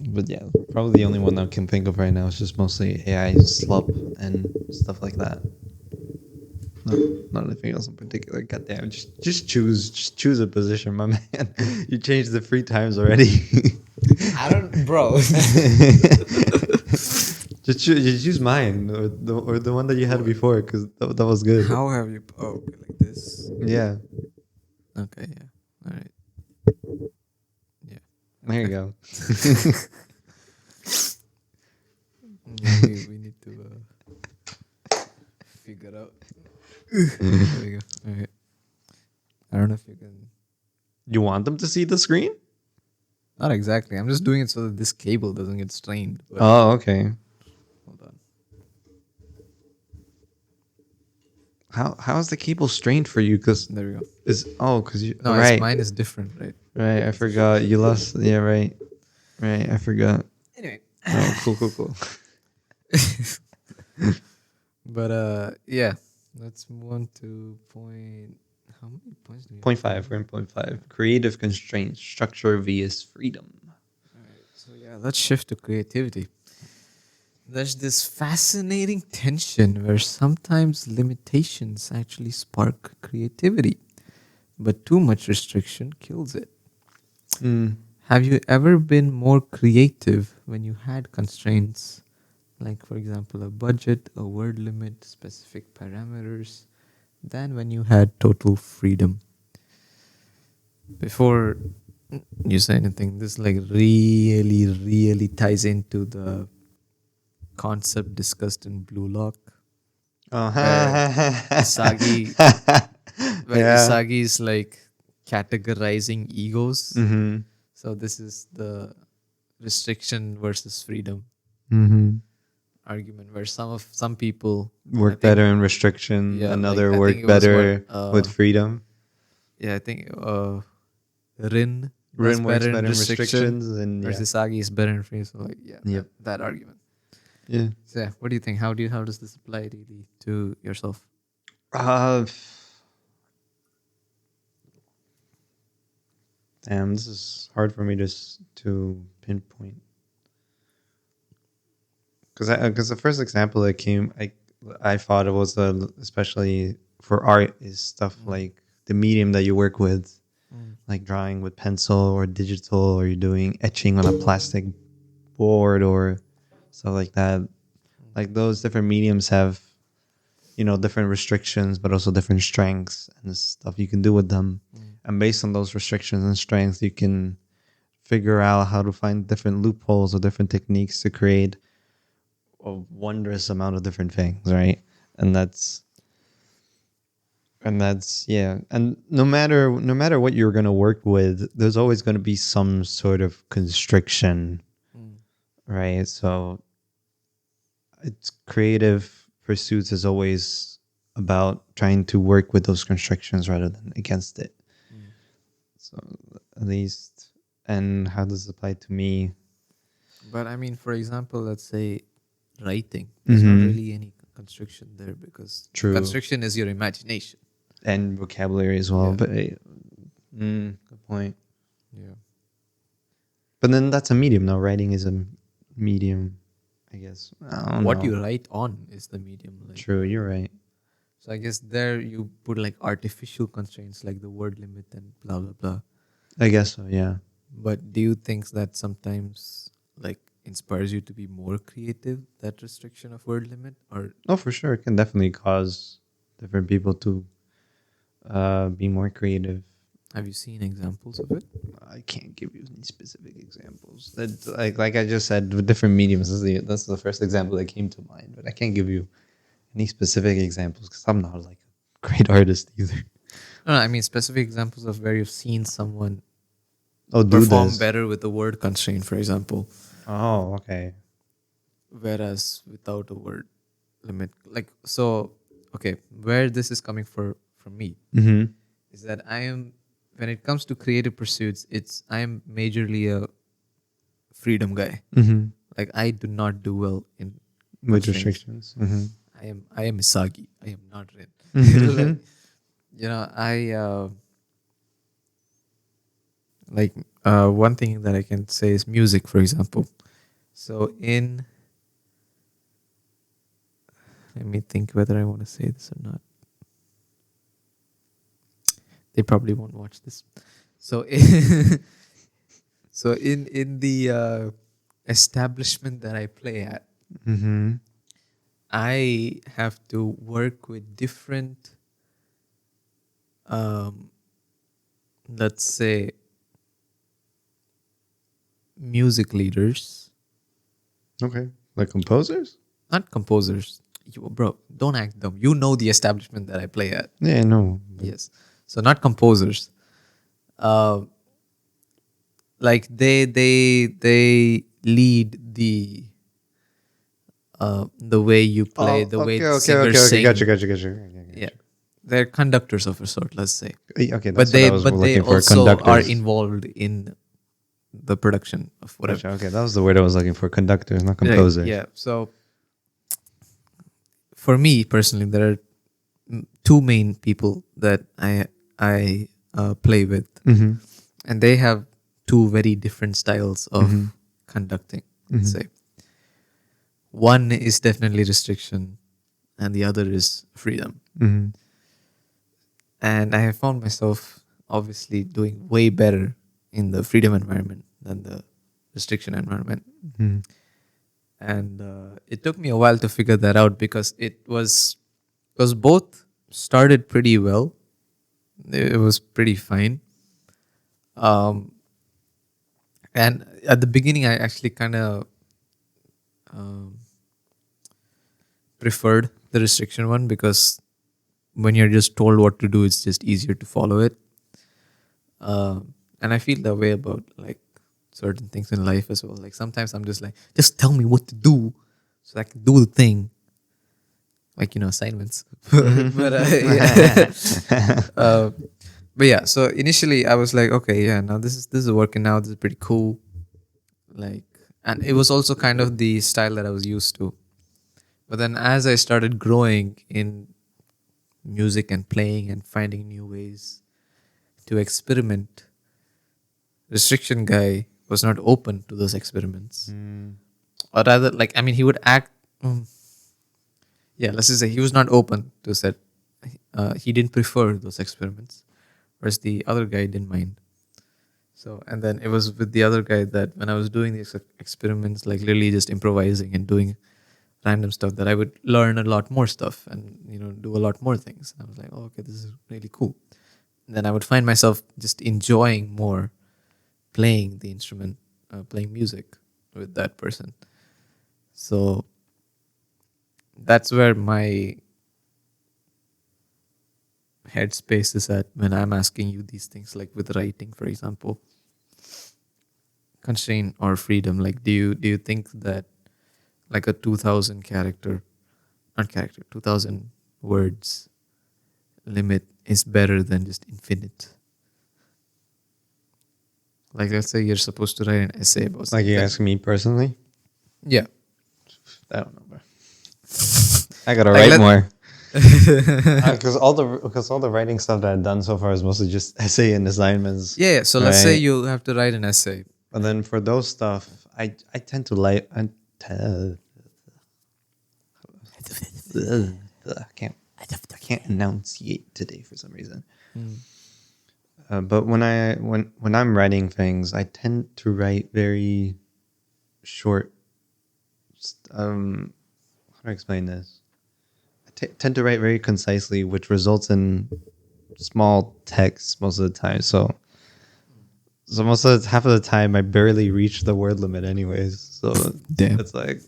But yeah, probably the only one I can think of right now is just mostly AI slop and stuff like that. Not anything else in particular. Goddamn, just choose a position, my man. You changed the 3 times already. I don't, bro. Just choose mine or the one that you had before, because that was good. How have you? Oh, okay, like this. Yeah, Okay, yeah. All right. Yeah. there you Okay. go. Yeah, we need to figure out. There we go. All right. I don't know if you can. You want them to see the screen? Not exactly. I'm just doing it so that this cable doesn't get strained. But Oh, okay. hold on. How is the cable strained for you? Because There we go. because you No, right. mine is different, right? Right, I forgot. You lost. Yeah, right. Right, I forgot. Anyway. Oh, cool. But yeah. Let's move on to point. How many points do we have? Point five. We're in point five. Creative constraints. Structure vs freedom. Alright, so yeah, let's shift to creativity. There's this fascinating tension where sometimes limitations actually spark creativity, but too much restriction kills it. Have you ever been more creative when you had constraints? Like, for example, a budget, a word limit, specific parameters, than when you had total freedom? Before you say anything, this like really ties into the concept discussed in Blue Lock, Oh. where Isagi, Yeah. Isagi is like categorizing egos. Mm-hmm. So this is the restriction versus freedom Mm-hmm. argument, where some people I Work think- better in restriction. Yeah, Another like, I work think it was better what, with freedom. Yeah, I think Rin Rin does works better in better in restriction, restrictions, and yeah. versus Isagi is better in freedom. So like Yep. that argument. Yeah. So yeah, what do you think? How does this apply really to yourself? Damn, this is hard for me to pinpoint. Because the first example that came, I thought it was especially for art is stuff like the medium that you work with, like drawing with pencil or digital, or you're doing etching on a plastic board or stuff like that. Like those different mediums have, different restrictions, but also different strengths and stuff you can do with them. And based on those restrictions and strengths, you can figure out how to find different loopholes or different techniques to create a wondrous amount of different things, right? And that's yeah. And no matter what you're gonna work with, there's always gonna be some sort of constriction, right? So it's creative pursuits is always about trying to work with those constrictions rather than against it. So at least, and how does it apply to me? But I mean, for example, let's say writing. There's not really any constriction there because True. constriction is your imagination. And vocabulary as well. Yeah. But good point. Yeah. But then that's a medium. Now writing is a medium, I guess. I don't What know. you write on is the medium. Like. True, you're right. So I guess there you put like artificial constraints like the word limit and blah blah blah. I guess so, yeah. But do you think that sometimes like inspires you to be more creative, that restriction of word limit? Or Oh, for sure. It can definitely cause different people to be more creative. have you seen examples of it? I can't give you any specific examples. That like I just said, with different mediums. That's the first example that came to mind. But I can't give you any specific examples because I'm not like a great artist either. No, I mean specific examples of where you've seen someone Oh, do perform this. better with the word constraint, for example, Oh, okay. whereas without a word limit. Like so, okay, where this is coming from me Mm-hmm. is that I am, when it comes to creative pursuits, I am majorly a freedom guy. Mm-hmm. Like I do not do well in With constraints. restrictions. Mm-hmm. I am Misagi. I am not Rin. Mhm. Like, I like one thing that I can say is music, for example. So let me think whether I want to say this or not. They probably won't watch this. So in the establishment that I play at, Mhm. I have to work with different, um, let's say, music leaders, Okay. Like composers? not composers. Bro, don't act dumb. You know the establishment that I play at. Yeah, no. Yes. So not composers. Uh, like they lead the way you play, Oh, the way okay, the okay, singers okay, okay. Gotcha, sing. gotcha, gotcha. Okay, Yeah, gotcha. they're conductors of a sort, let's say. Okay, But that's what I they was but they looking for. also are Conductors. involved in the production of whatever. Gotcha. Okay, that was the word I was looking for. Conductors, not Right. composers. Yeah. So for me personally, there are two main people that I play with, Mm-hmm. and they have two very different styles of Mm-hmm. conducting. Let's Mm-hmm. say one is definitely restriction, and the other is freedom. Mm-hmm. And I have found myself obviously doing way better in the freedom environment than the restriction environment. Mm-hmm. And it took me a while to figure that out because because both started pretty well. It was pretty fine. Um, and at the beginning, I actually kind of um, preferred the restriction one because when you're just told what to do, it's just easier to follow it. And I feel that way about like certain things in life as well. Like sometimes I'm just like, just tell me what to do so I can do the thing. Like assignments. but yeah. uh, but yeah. So initially I was like, okay, yeah, now this is working now. This is pretty cool. Like, and it was also kind of the style that I was used to. But then as I started growing in music and playing and finding new ways to experiment, restriction guy was not open to those experiments. Or rather, like, I mean, he would act. Yeah, let's just say he was not open to said. He didn't prefer those experiments, whereas the other guy didn't mind. So, and then it was with the other guy that when I was doing these experiments, like literally just improvising and doing random stuff, that I would learn a lot more stuff and do a lot more things. And I was like, oh, okay, this is really cool. And then I would find myself just enjoying more playing the instrument, playing music with that person. So that's where my headspace is at when I'm asking you these things, like with writing, for example, constraint or freedom. Like, do you think that like a 2,000 character, not character, 2,000 words limit is better than just infinite? Like, let's say you're supposed to write an essay about Like you something. ask me personally? Yeah. I don't know, bro. I gotta Like, write more. Because all the writing stuff that I've done so far is mostly just essay and assignments. Yeah. So let's say right? you have to write an essay. And then for those stuff, I tend to like I can't enunciate today for some reason. But when I'm writing things, I tend to write very short. How do I explain this? Tend to write very concisely, which results in small text most of the time. So most of half of the time, I barely reach the word limit, anyways. So Damn. it's like,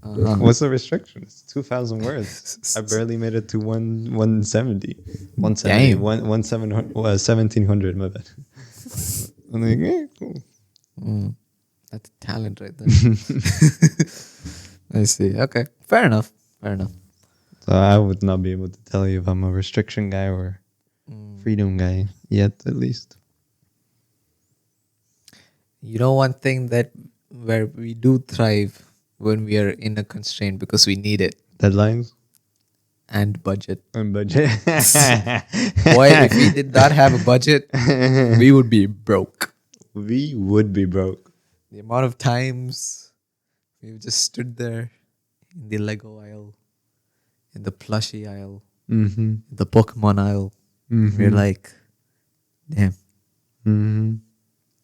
what's the restriction? It's 2,000 words. I barely made it to 170, 170, Damn. 1,700. My bad. I'm like, yeah, cool. That's talent right there. I see. Okay. Fair enough. Fair enough. So I would not be able to tell you if I'm a restriction guy or freedom guy yet, at least. One thing that where we do thrive when we are in a constraint because we need it Deadlines and budget. and budget. Boy, if we did not have a budget, we would be broke. We would be broke. The amount of times we've just stood there in the Lego aisle, in the plushie aisle, Mm-hmm. the Pokemon aisle. Mm-hmm. We're like, damn, Mm-hmm.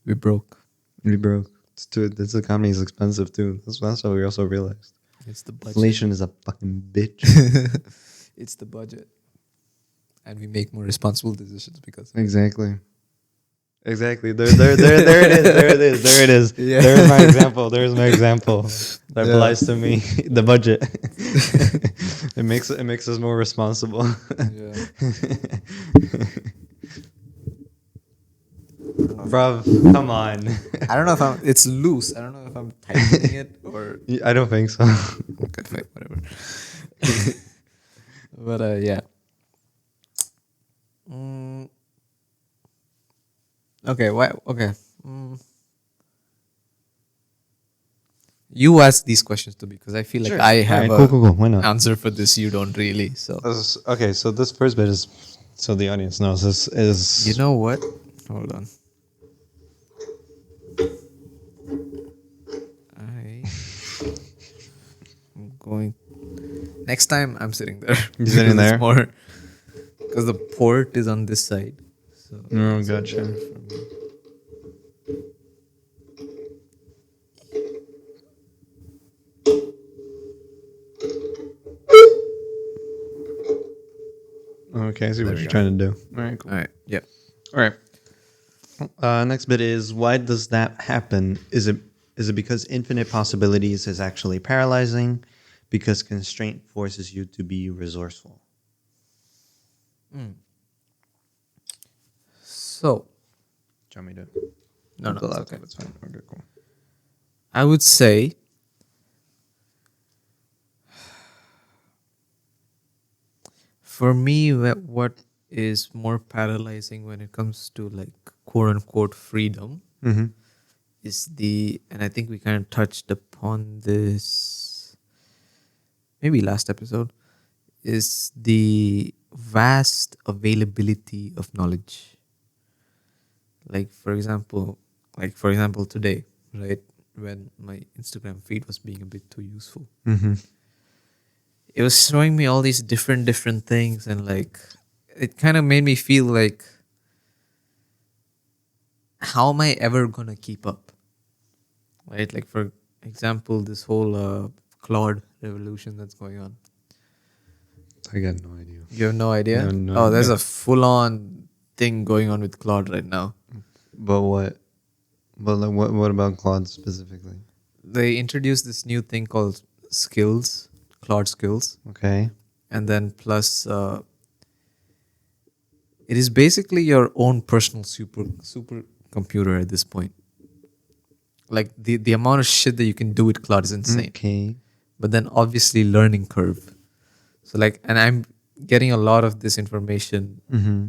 we broke. We broke. It's too. This economy is expensive too. That's what we also realized. It's the budget. Inflation is a fucking bitch. It's the budget. And we make more responsible decisions because of it. Exactly. Exactly. There it is. There it is. Yeah. There's my example. There's my example. That Yeah. applies to me. The budget. It makes us more responsible. Yeah. Bruv, come on. I don't know if it's loose. I don't know if I'm tightening it or. I don't think so. Okay, fine, whatever. But yeah. Okay, why? Okay. You ask these questions to me because I feel like Sure. I have Alright, a cool. Why not? answer for this. You don't really. So Okay, so this first bit is so the audience knows this is you know what? Hold on. I'm going. Next time I'm sitting there. You're sitting Because it's there? more because the port is on this side. So Oh, it's gotcha. better for me. Okay, I see what we you're go. trying to do. All right, cool. All right. Yeah. All right. Next bit is why does that happen? Is it because infinite possibilities is actually paralyzing? Because constraint forces you to be resourceful. So Do you want me to? no, the it's laptop, okay. it's fine. Okay, cool. I would say for me, what is more paralyzing when it comes to like quote unquote freedom Mm-hmm. is and I think we kind of touched upon this maybe last episode, is the vast availability of knowledge. Like for example today, right? When my Instagram feed was being a bit too useful. Mm-hmm. It was showing me all these different things, and like it kind of made me feel like, how am I ever gonna keep up? Right? Like for example, this whole Claude revolution that's going on. I got no idea. You have no idea? No There's idea. a full-on thing going on with Claude right now. But what? But like, what about Claude specifically? They introduced this new thing called skills, Claude skills, Okay. and then plus it is basically your own personal super computer at this point. Like the amount of shit that you can do with Claude is insane. Okay. But then obviously learning curve. So like, and I'm getting a lot of this information Mm-hmm.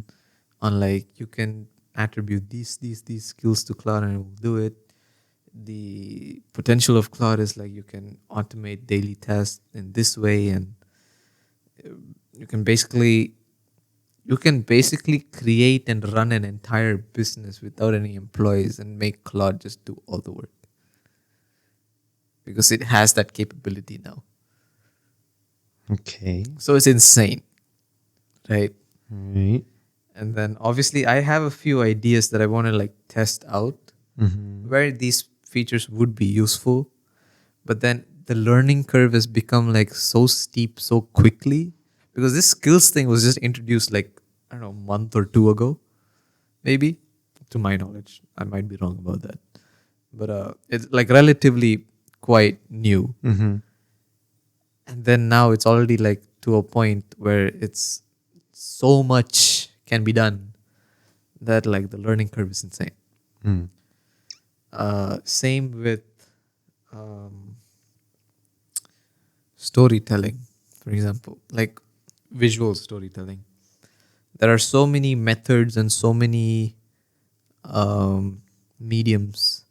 on like you can attribute these skills to Claude and it will do it. The potential of Claude is like you can automate daily tasks in this way, and you can basically create and run an entire business without any employees and make Claude just do all the work because it has that capability now. Okay. So it's insane, right? Right. And then obviously I have a few ideas that I want to like test out Mm-hmm. where these features would be useful, but then the learning curve has become like so steep so quickly because this skills thing was just introduced like, I don't know, a month or two ago, maybe, to my knowledge. I might be wrong about that, but it's like relatively quite new. Mm-hmm. And then now it's already like to a point where it's so much can be done that like the learning curve is insane. Mm. Same with storytelling, for example, like visual storytelling. There are so many methods and so many mediums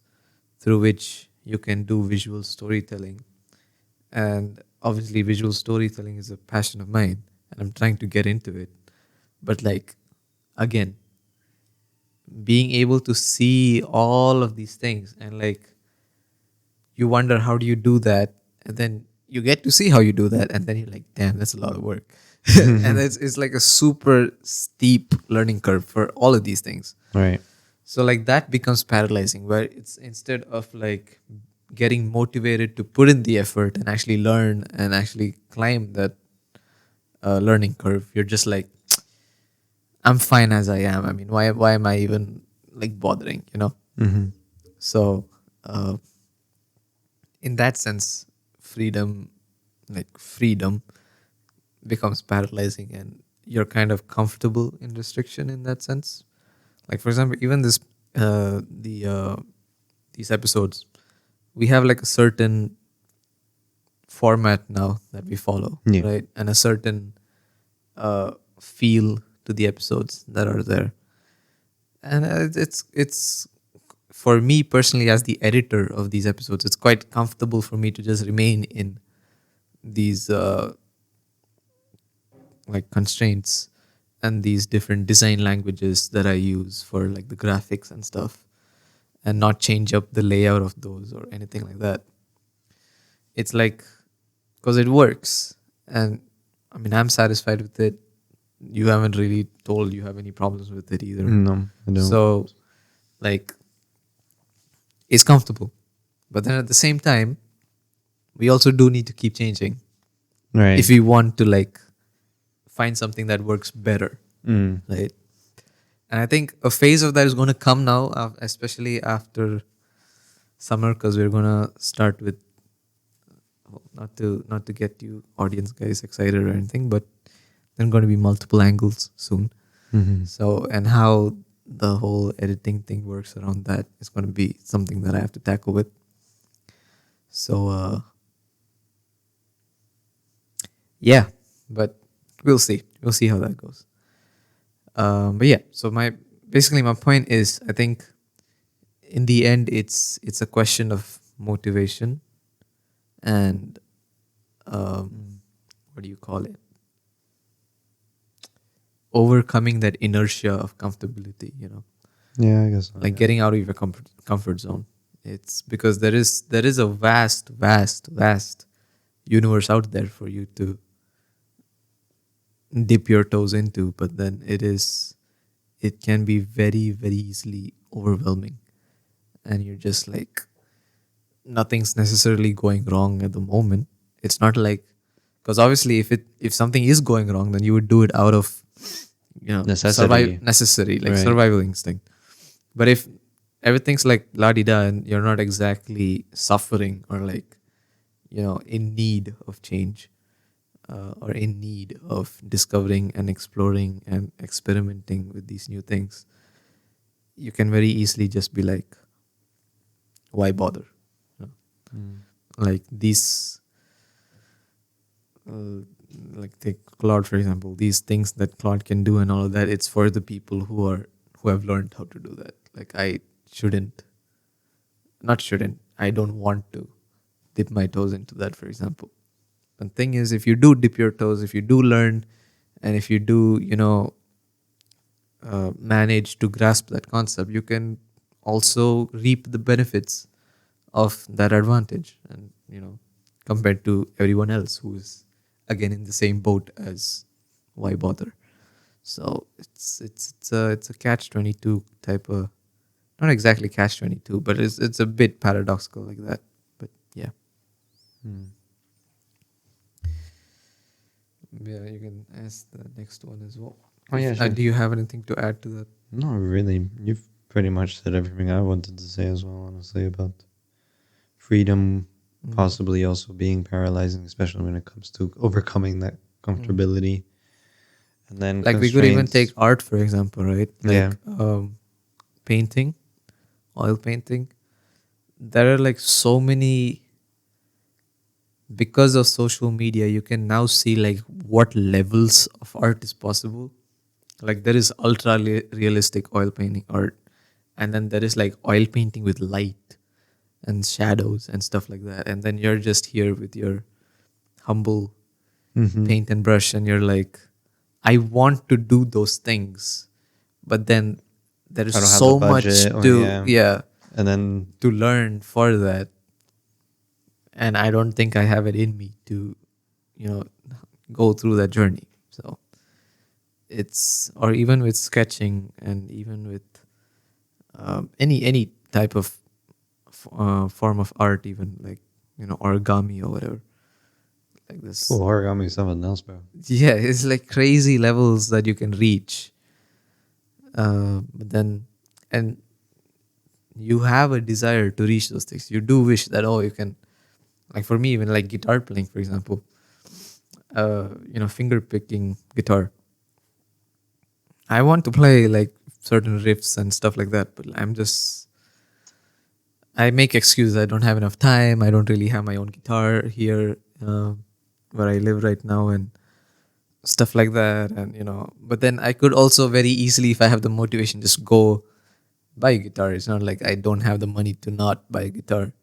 through which you can do visual storytelling. And obviously visual storytelling is a passion of mine, and I'm trying to get into it. But like, again, being able to see all of these things, and like, you wonder how do you do that, and then you get to see how you do that, and then you're like, damn, that's a lot of work. And it's like a super steep learning curve for all of these things. Right. So like that becomes paralyzing, where it's instead of like getting motivated to put in the effort and actually learn and actually climb that learning curve, you're just like, I'm fine as I am. I mean, why am I even like bothering, you know? Mm-hmm. So uh, in that sense, freedom, like freedom, becomes paralyzing, and you're kind of comfortable in restriction in that sense. Like for example, even this these episodes, we have like a certain format now that we follow, Yeah. right? And a certain feel to the episodes that are there. And it's for me personally, as the editor of these episodes, it's quite comfortable for me to just remain in these like constraints and these different design languages that I use for like the graphics and stuff, and not change up the layout of those or anything like that. It's like, because it works, and I mean, I'm satisfied with it. You haven't really told you have any problems with it either. No, I don't. So like, it's comfortable, but then at the same time, we also do need to keep changing Right. if we want to like find something that works better, Mm. right? And I think a phase of that is going to come now, especially after summer, because we're going to start with, not to get you audience guys excited or anything, but there are going to be multiple angles soon. Mm-hmm. So, and how the whole editing thing works around that is going to be something that I have to tackle with. So, yeah, but we'll see. We'll see how that goes. But yeah, so my point is, I think in the end, it's a question of motivation and what do you call it? Overcoming that inertia of comfortability, you know, Yeah, I guess so. like getting out of your comfort zone. It's because there is a vast universe out there for you to dip your toes into, but then it can be very, very easily overwhelming, and you're just like, nothing's necessarily going wrong at the moment. It's not like, because obviously if something is going wrong, then you would do it out of, you know, Necessity. necessary, like Right. survival instinct. But if everything's like la di da, and you're not exactly suffering or like, you know, in need of change, or in need of discovering and exploring and experimenting with these new things, you can very easily just be like, why bother? You know? Mm. Like these, uh, like take Claude for example, these things that Claude can do and all of that, it's for the people who have learned how to do that. Like I shouldn't, not shouldn't, I don't want to dip my toes into that, for example. The thing is, if you do dip your toes, if you do learn, and if you do, you know, manage to grasp that concept, you can also reap the benefits of that advantage, and you know, compared to everyone else who's again in the same boat as, why bother? So it's a catch-22 type of, not exactly catch-22, but it's a bit paradoxical like that. But yeah. Mm. Yeah, you can ask the next one as well. Oh, yeah, sure. Do you have anything to add to that? Not really. You've pretty much said everything I wanted to say as well, honestly, about freedom possibly also being paralyzing, especially when it comes to overcoming that comfortability. And then Like we could even take constraints. art for example, right? Like Yeah. painting, oil painting. There are like so many, because of social media, you can now see like what levels of art is possible. Like there is ultra realistic oil painting art, and then there is like oil painting with light and shadows and stuff like that. And then you're just here with your humble Mm-hmm. paint and brush, and you're like, I want to do those things, but then there is I don't have the so much budget, or to, yeah, yeah, and then to learn for that, and I don't think I have it in me to, you know, go through that journey. So it's, or even with sketching, and even with any type of form of art, even like, you know, origami or whatever, like oh, this. origami is something else, bro. Yeah, it's like crazy levels that you can reach. But then, and you have a desire to reach those things. You do wish that, oh, you can, like for me, even like guitar playing, for example, you know, finger picking guitar. I want to play like certain riffs and stuff like that, but I make excuses. I don't have enough time. I don't really have my own guitar here where I live right now, and stuff like that. And, you know, but then I could also very easily, if I have the motivation, just go buy a guitar. It's not like I don't have the money to not buy a guitar.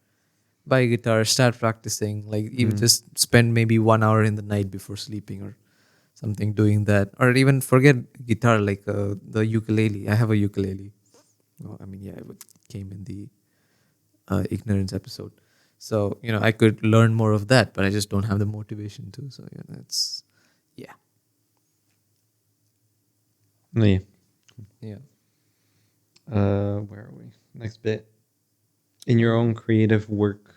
Buy a guitar, start practicing, like even Mm. just spend maybe 1 hour in the night before sleeping or something doing that. Or even forget guitar, like the ukulele. I have a ukulele. Well, I mean, yeah, it came in the ignorance episode. So, you know, I could learn more of that, but I just don't have the motivation to. So, yeah, that's, yeah. Yeah. Yeah. Where are we? Next bit. In your own creative work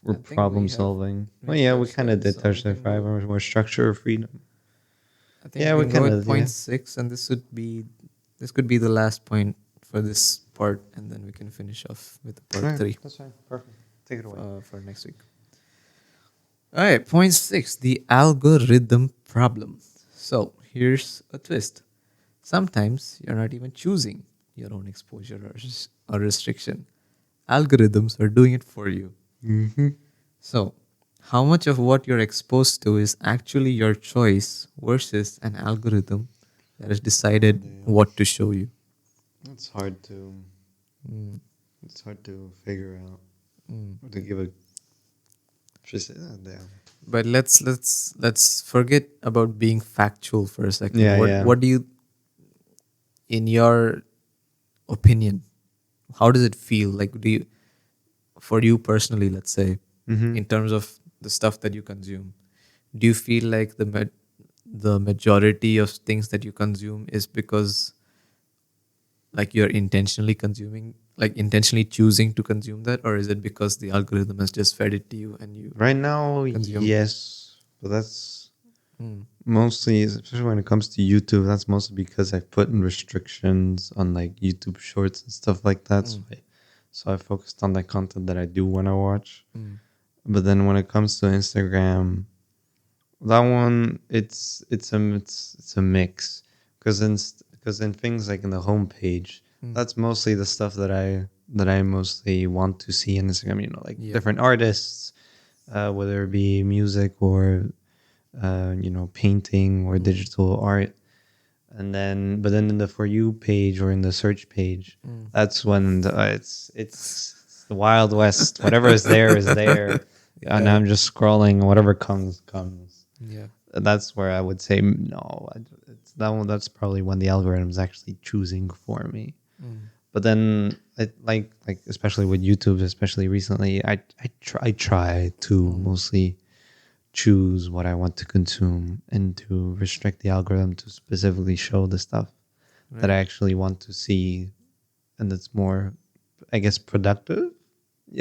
or I think problem solving. Well, yeah, we kind of did touch that. 5 hours more structure or freedom. I think Yeah, we we can go kind with of, point yeah. 6, and this could be the last point for this part, and then we can finish off with the part 3 That's fine. Perfect. Take it away. for next week. All right, point 6, the algorithm problem. So here's a twist. Sometimes you're not even choosing your own exposure or restriction. Algorithms are doing it for you. Mm-hmm. So, how much of what you're exposed to is actually your choice versus an algorithm that has decided what to show you? It's hard to. Mm, It's hard to figure out mm. or to give a. Just damn. But let's forget about being factual for a second. Yeah, What yeah. what do you, in your opinion, how does it feel? Like, do you, for you personally, let's say, Mm-hmm. in terms of the stuff that you consume, do you feel like the majority of things that you consume is because, like, you're intentionally consuming, like intentionally choosing to consume that, or is it because the algorithm has just fed it to you and you Right now, consume? yes, but that's Mm, mostly, especially when it comes to YouTube, that's mostly because I've put in restrictions on like YouTube Shorts and stuff like that. So I focused on the content that I do want to watch. mm, But then when it comes to Instagram, that one it's a mix because in things like in the homepage, mm. that's mostly the stuff that I mostly want to see in Instagram. You know, like Yeah. different artists, whether it be music or you know, painting or digital art. And then, but then in the For You page or in the search page, that's when it's the Wild West. Whatever is there is there, and Yeah. I'm just scrolling. Whatever comes. Yeah. That's where I would say no. It's that one. That's probably when the algorithm is actually choosing for me. Mm, But then, like especially with YouTube, especially recently, I try to mostly choose what I want to consume and to restrict the algorithm to specifically show the stuff that I right. actually want to see, and that's more, I guess, productive.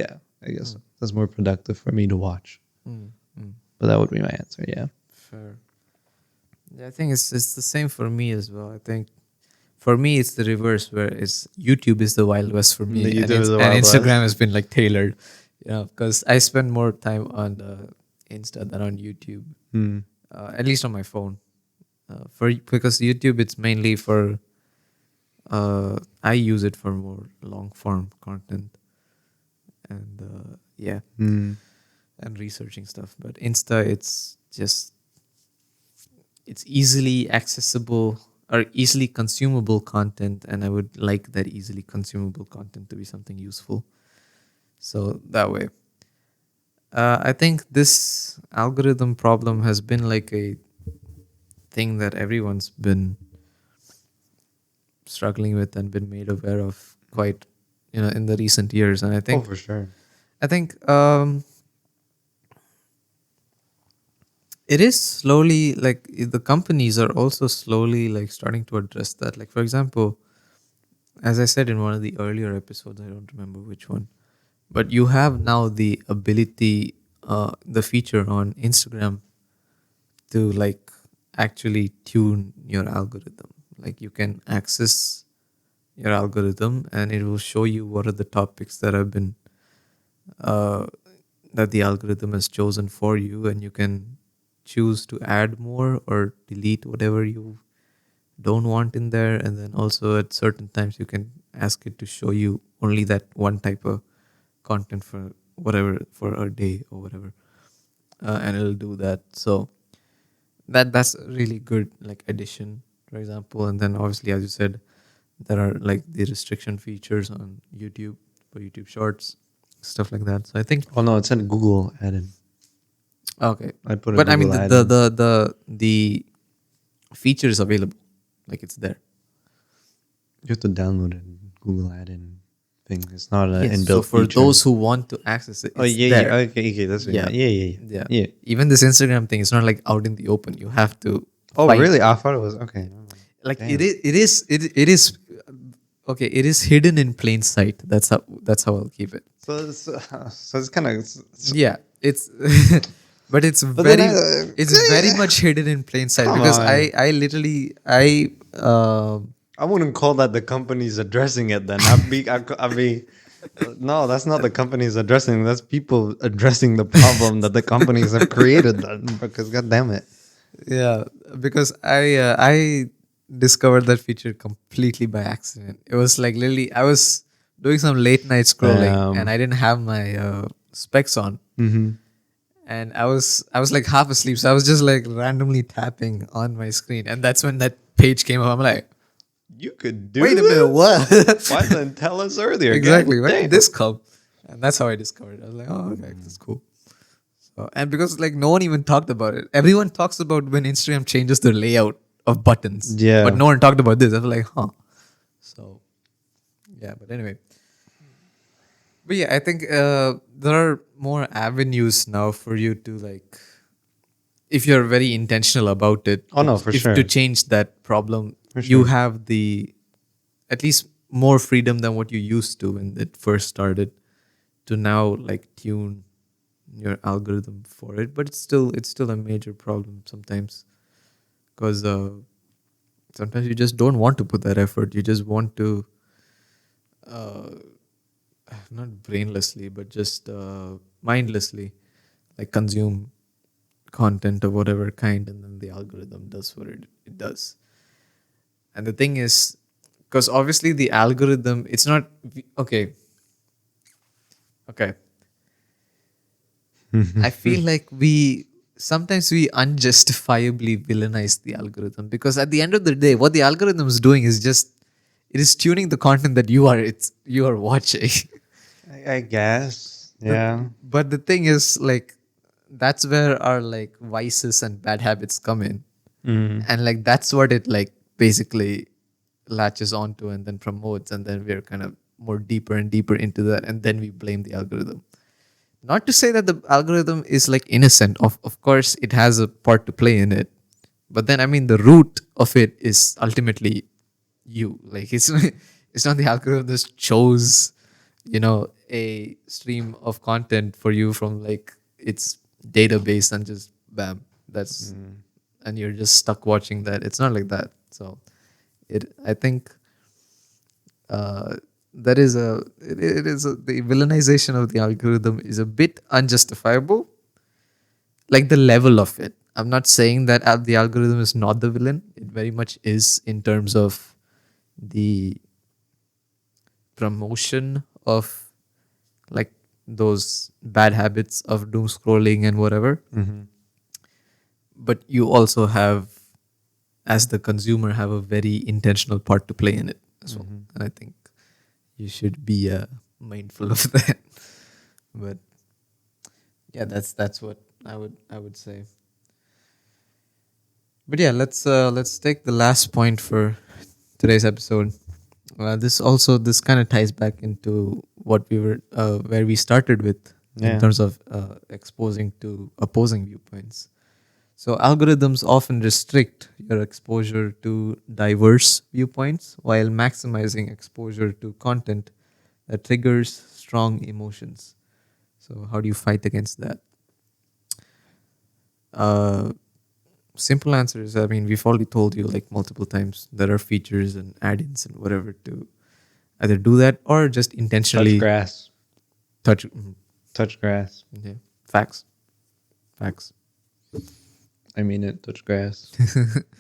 Yeah, I guess that's more productive for me to watch. Mm, mm. But that would be my answer. Yeah. Fair. Yeah, I think it's the same for me as well. I think for me it's the reverse, where it's YouTube is the Wild West for me, The and YouTube is the and Wild Instagram West. has been like tailored, you know, because I spend more time on Insta than on YouTube, Hmm. at least on my phone. Because YouTube it's mainly for I use it for more long form content, and yeah, Hmm. and researching stuff. But Insta, it's easily accessible or easily consumable content, and I would like that easily consumable content to be something useful. So that way. I think this algorithm problem has been like a thing that everyone's been struggling with and been made aware of quite, in the recent years. And I Oh, think, for sure. I think, it is slowly like the companies are also slowly like starting to address that. Like for example, as I said in one of the earlier episodes, I don't remember which one, but you have now the ability, the feature on Instagram to like actually tune your algorithm. Like you can access your algorithm and it will show you what are the topics that have been uh, that the algorithm has chosen for you, and you can choose to add more or delete whatever you don't want in there. And then also at certain times you can ask it to show you only that one type of content for whatever, for a day or whatever, and it'll do that. So that's a really good like addition, for example. And then obviously, as you said, there are like the restriction features on YouTube for YouTube Shorts, stuff like that. So I think Oh no, it's in Google add-in. okay, I put a but I mean Google add-in. the feature is available, like it's there. You have to download a Google add-in thing. It's not an Yes. So inbuilt for feature. those who want to access it, Oh it's yeah, yeah. there. Okay, okay. That's what you Yeah. meant. Yeah, yeah, yeah. Yeah. Yeah. Even this Instagram thing is not like out in the open. You have to Oh find. really? I thought it was okay. Like Damn. it is okay. It is hidden in plain sight. That's how I'll keep it. So it's kind of. Yeah, it's but But then it's very much hidden in plain sight, come because on. I literally I I wouldn't call that the company's addressing it. Then I'd be. No, that's not the companies addressing. That's people addressing the problem that the companies have created. Then because god damn it. yeah, because I discovered that feature completely by accident. It was like literally I was doing some late night scrolling and I didn't have my specs on, Mm-hmm. and I was like half asleep, so I was just like randomly tapping on my screen, and that's when that page came up. I'm like, You could do wait a minute, this. what? Why didn't tell us earlier? Exactly. God Where did damn. this come? And that's how I discovered it. I was like, oh, okay, that's cool. So, and because like no one even talked about it. Everyone talks about when Instagram changes the layout of buttons, but Yeah. no one talked about this. I was like, huh. So, yeah. But anyway, but yeah, I think there are more avenues now for you to like, if you're very intentional about it, Oh no, for if to sure. change that problem, For you sure. have the at least more freedom than what you used to when it first started, to now like tune your algorithm for it. But it's still a major problem sometimes, because sometimes you just don't want to put that effort. You just want to uh, not brainlessly but just mindlessly like consume content of whatever kind, and then the algorithm does what it does. And the thing is, because obviously the algorithm, it's not okay. Okay, I feel like we sometimes we unjustifiably villainize the algorithm, because at the end of the day, what the algorithm is doing is just it is tuning the content that you are watching. I guess. the, Yeah. but the thing is, like, that's where our like vices and bad habits come in, Mm. and like that's what it like basically latches onto and then promotes, and then we're kind of more deeper and deeper into that, and then we blame the algorithm. Not to say that the algorithm is like innocent. Of course it has a part to play in it, but then I mean the root of it is ultimately you. Like it's it's not the algorithm that chose, a stream of content for you from like its database, and just bam, that's and you're just stuck watching that. It's not like that. So I think uh, the villainization of the algorithm is a bit unjustifiable. Like the level of it, I'm not saying that the algorithm is not the villain. It very much is, in terms of the promotion of like those bad habits of doom scrolling and whatever. Mm-hmm. But you also have, as the consumer, have a very intentional part to play in it as well. Mm-hmm. And I think you should be mindful of that. But Yeah, that's what I would say. But yeah, let's take the last point for today's episode. This kind of ties back into what we were where we started with in Yeah. terms of exposing to opposing viewpoints. So algorithms often restrict your exposure to diverse viewpoints while maximizing exposure to content that triggers strong emotions. So how do you fight against that? Uh, Simple answer is, I mean, we've already told you like multiple times there are features and add-ins and whatever to either do that or just Touch intentionally grass. touch. Touch grass. Yeah, facts, facts. I mean it. Touch grass.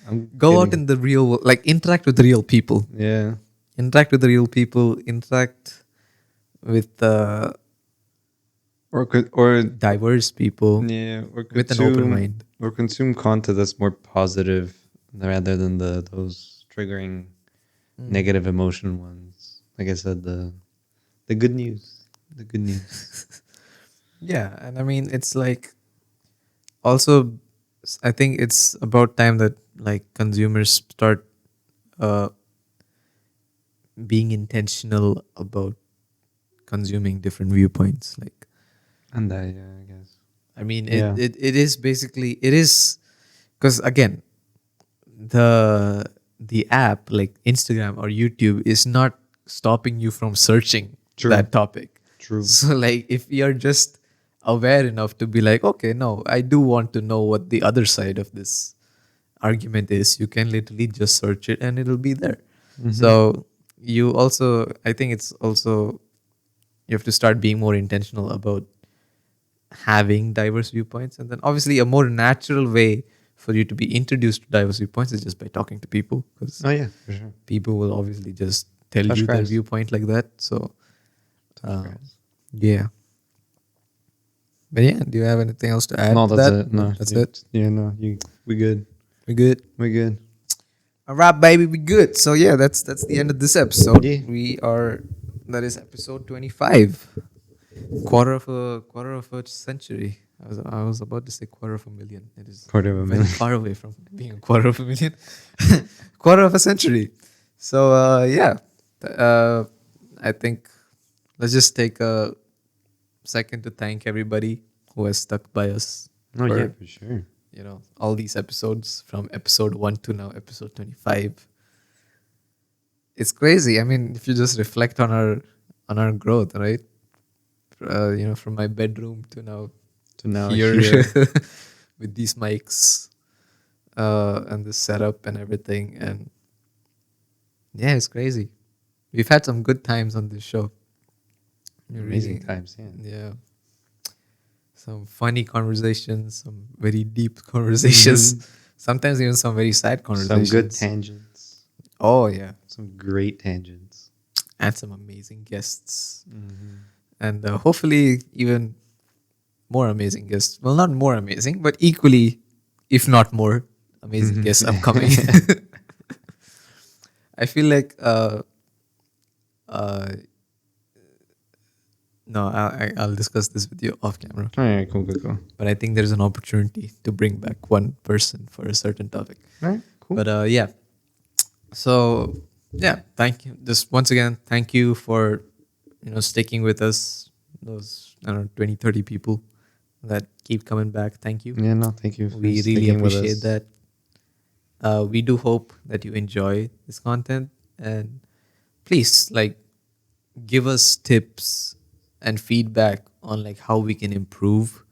I'm Go out kidding. in the real world, like interact with the real people. Yeah. Interact with the real people. Interact with Or diverse people yeah, with an open mind. or consume content that's more positive rather than those triggering negative emotion ones. Like I said, the good news. The good news. Yeah, and I mean it's like also I think it's about time that like consumers start uh being intentional about consuming different viewpoints. Like And that, yeah, I guess. I mean Yeah. it is basically it is because again the app like Instagram or YouTube is not stopping you from searching True. that topic. True. So like if you're just aware enough to be like, okay, no, I do want to know what the other side of this argument is, you can literally just search it and it'll be there. So you also I think it's also you have to start being more intentional about having diverse viewpoints, and then obviously a more natural way for you to be introduced to diverse viewpoints is just by talking to people, because Oh yeah, for sure. people will obviously just tell Touch you their grass. viewpoint like that. So Touch grass. yeah, but yeah, do you have anything else to add No, to that's that? it. No, That's you- it. Yeah, no, we good. We're good. We good. All right, baby, we good. So yeah, that's the end of this episode. Yeah. We are that is episode 25. Quarter of a century. I was about to say quarter of a million. It is Quarter of a very million. far away from being a quarter of a million. Quarter of a century. So yeah, I think let's just take a second to thank everybody who has stuck by us Oh for yeah, for sure. all these episodes from episode 1 to now episode 25. It's crazy. I mean, if you just reflect on our growth, right? From my bedroom to now So now here here. with these mics and the setup and everything, and yeah, it's crazy. We've had some good times on this show. We Amazing really- times, yeah. Yeah. Some funny conversations, some very deep conversations, sometimes even some very sad Some conversations. good tangents. Oh yeah, Some great tangents. and some amazing guests, and hopefully even more amazing guests. Well, not more amazing, but equally, if not more, amazing guests upcoming. I feel like uh, no, I'll discuss this with you off camera. All right, cool. But I think there's an opportunity to bring back one person for a certain topic. All right, cool. But yeah, so yeah, thank you. Just once again, thank you for sticking with us. Those 20, 30 people that keep coming back. Thank you. Yeah, no, thank you. For We really sticking with appreciate us. that. We do hope that you enjoy this content, and please give us tips and feedback on how we can improve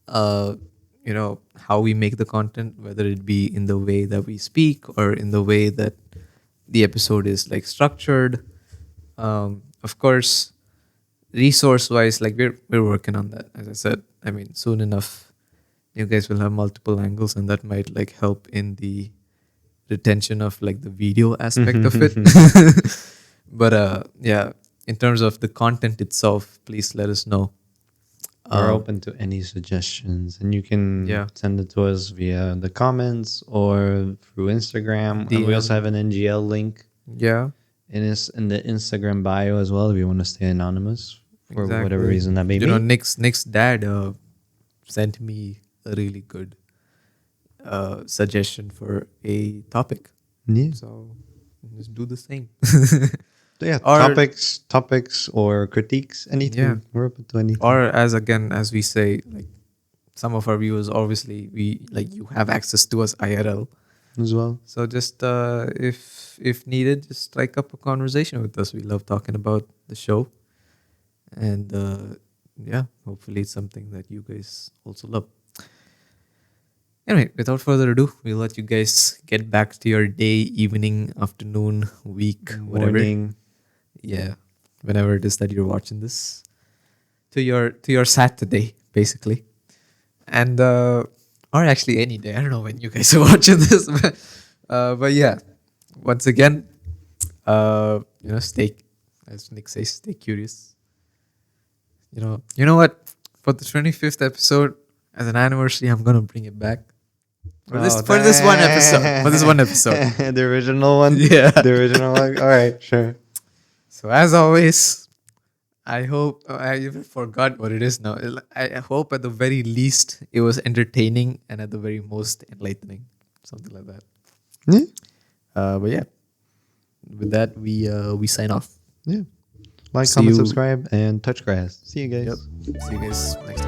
how we make the content, whether it be in the way that we speak or in the way that the episode is structured. Of course, resource wise, we're working on that. As I said, I mean, soon enough you guys will have multiple angles, and that might help in the retention of the video aspect of it. But yeah, in terms of the content itself, please let us know. We're open to any suggestions, and you can Yeah. send it to us via the comments or through Instagram. And we DM. also have an NGL link Yeah, in the Instagram bio as well if you want to stay anonymous for whatever exactly. reason that may be. Nick's dad sent me a really good suggestion for a topic. Yeah. So just do the same. So yeah, Or topics or critiques, yeah, anything. We're open to anything or as we say, like some of our viewers, obviously we like you have access to us IRL. as well. So just if needed, just strike up a conversation with us. We love talking about the show, and yeah, hopefully it's something that you guys also love. Anyway, without further ado, we'll let you guys get back to your day, evening, afternoon, week, whatever. Morning. Yeah, whenever it is that you're watching this, to your Saturday, basically, and or actually any day. I don't know when you guys are watching this, but yeah, once again, stay, as Nick says, stay curious. You know what? For the 25th episode, as an anniversary, I'm gonna bring it back. For this one episode. For this one episode. The original one? Yeah. The original one? All right, sure. So as always, I hope I even forgot what it is now. I hope at the very least it was entertaining and at the very most enlightening, something like that. Yeah. But yeah, with that we sign off. Yeah. Like, See comment, you. subscribe, and touch grass. See you guys. Yep. See you guys next time.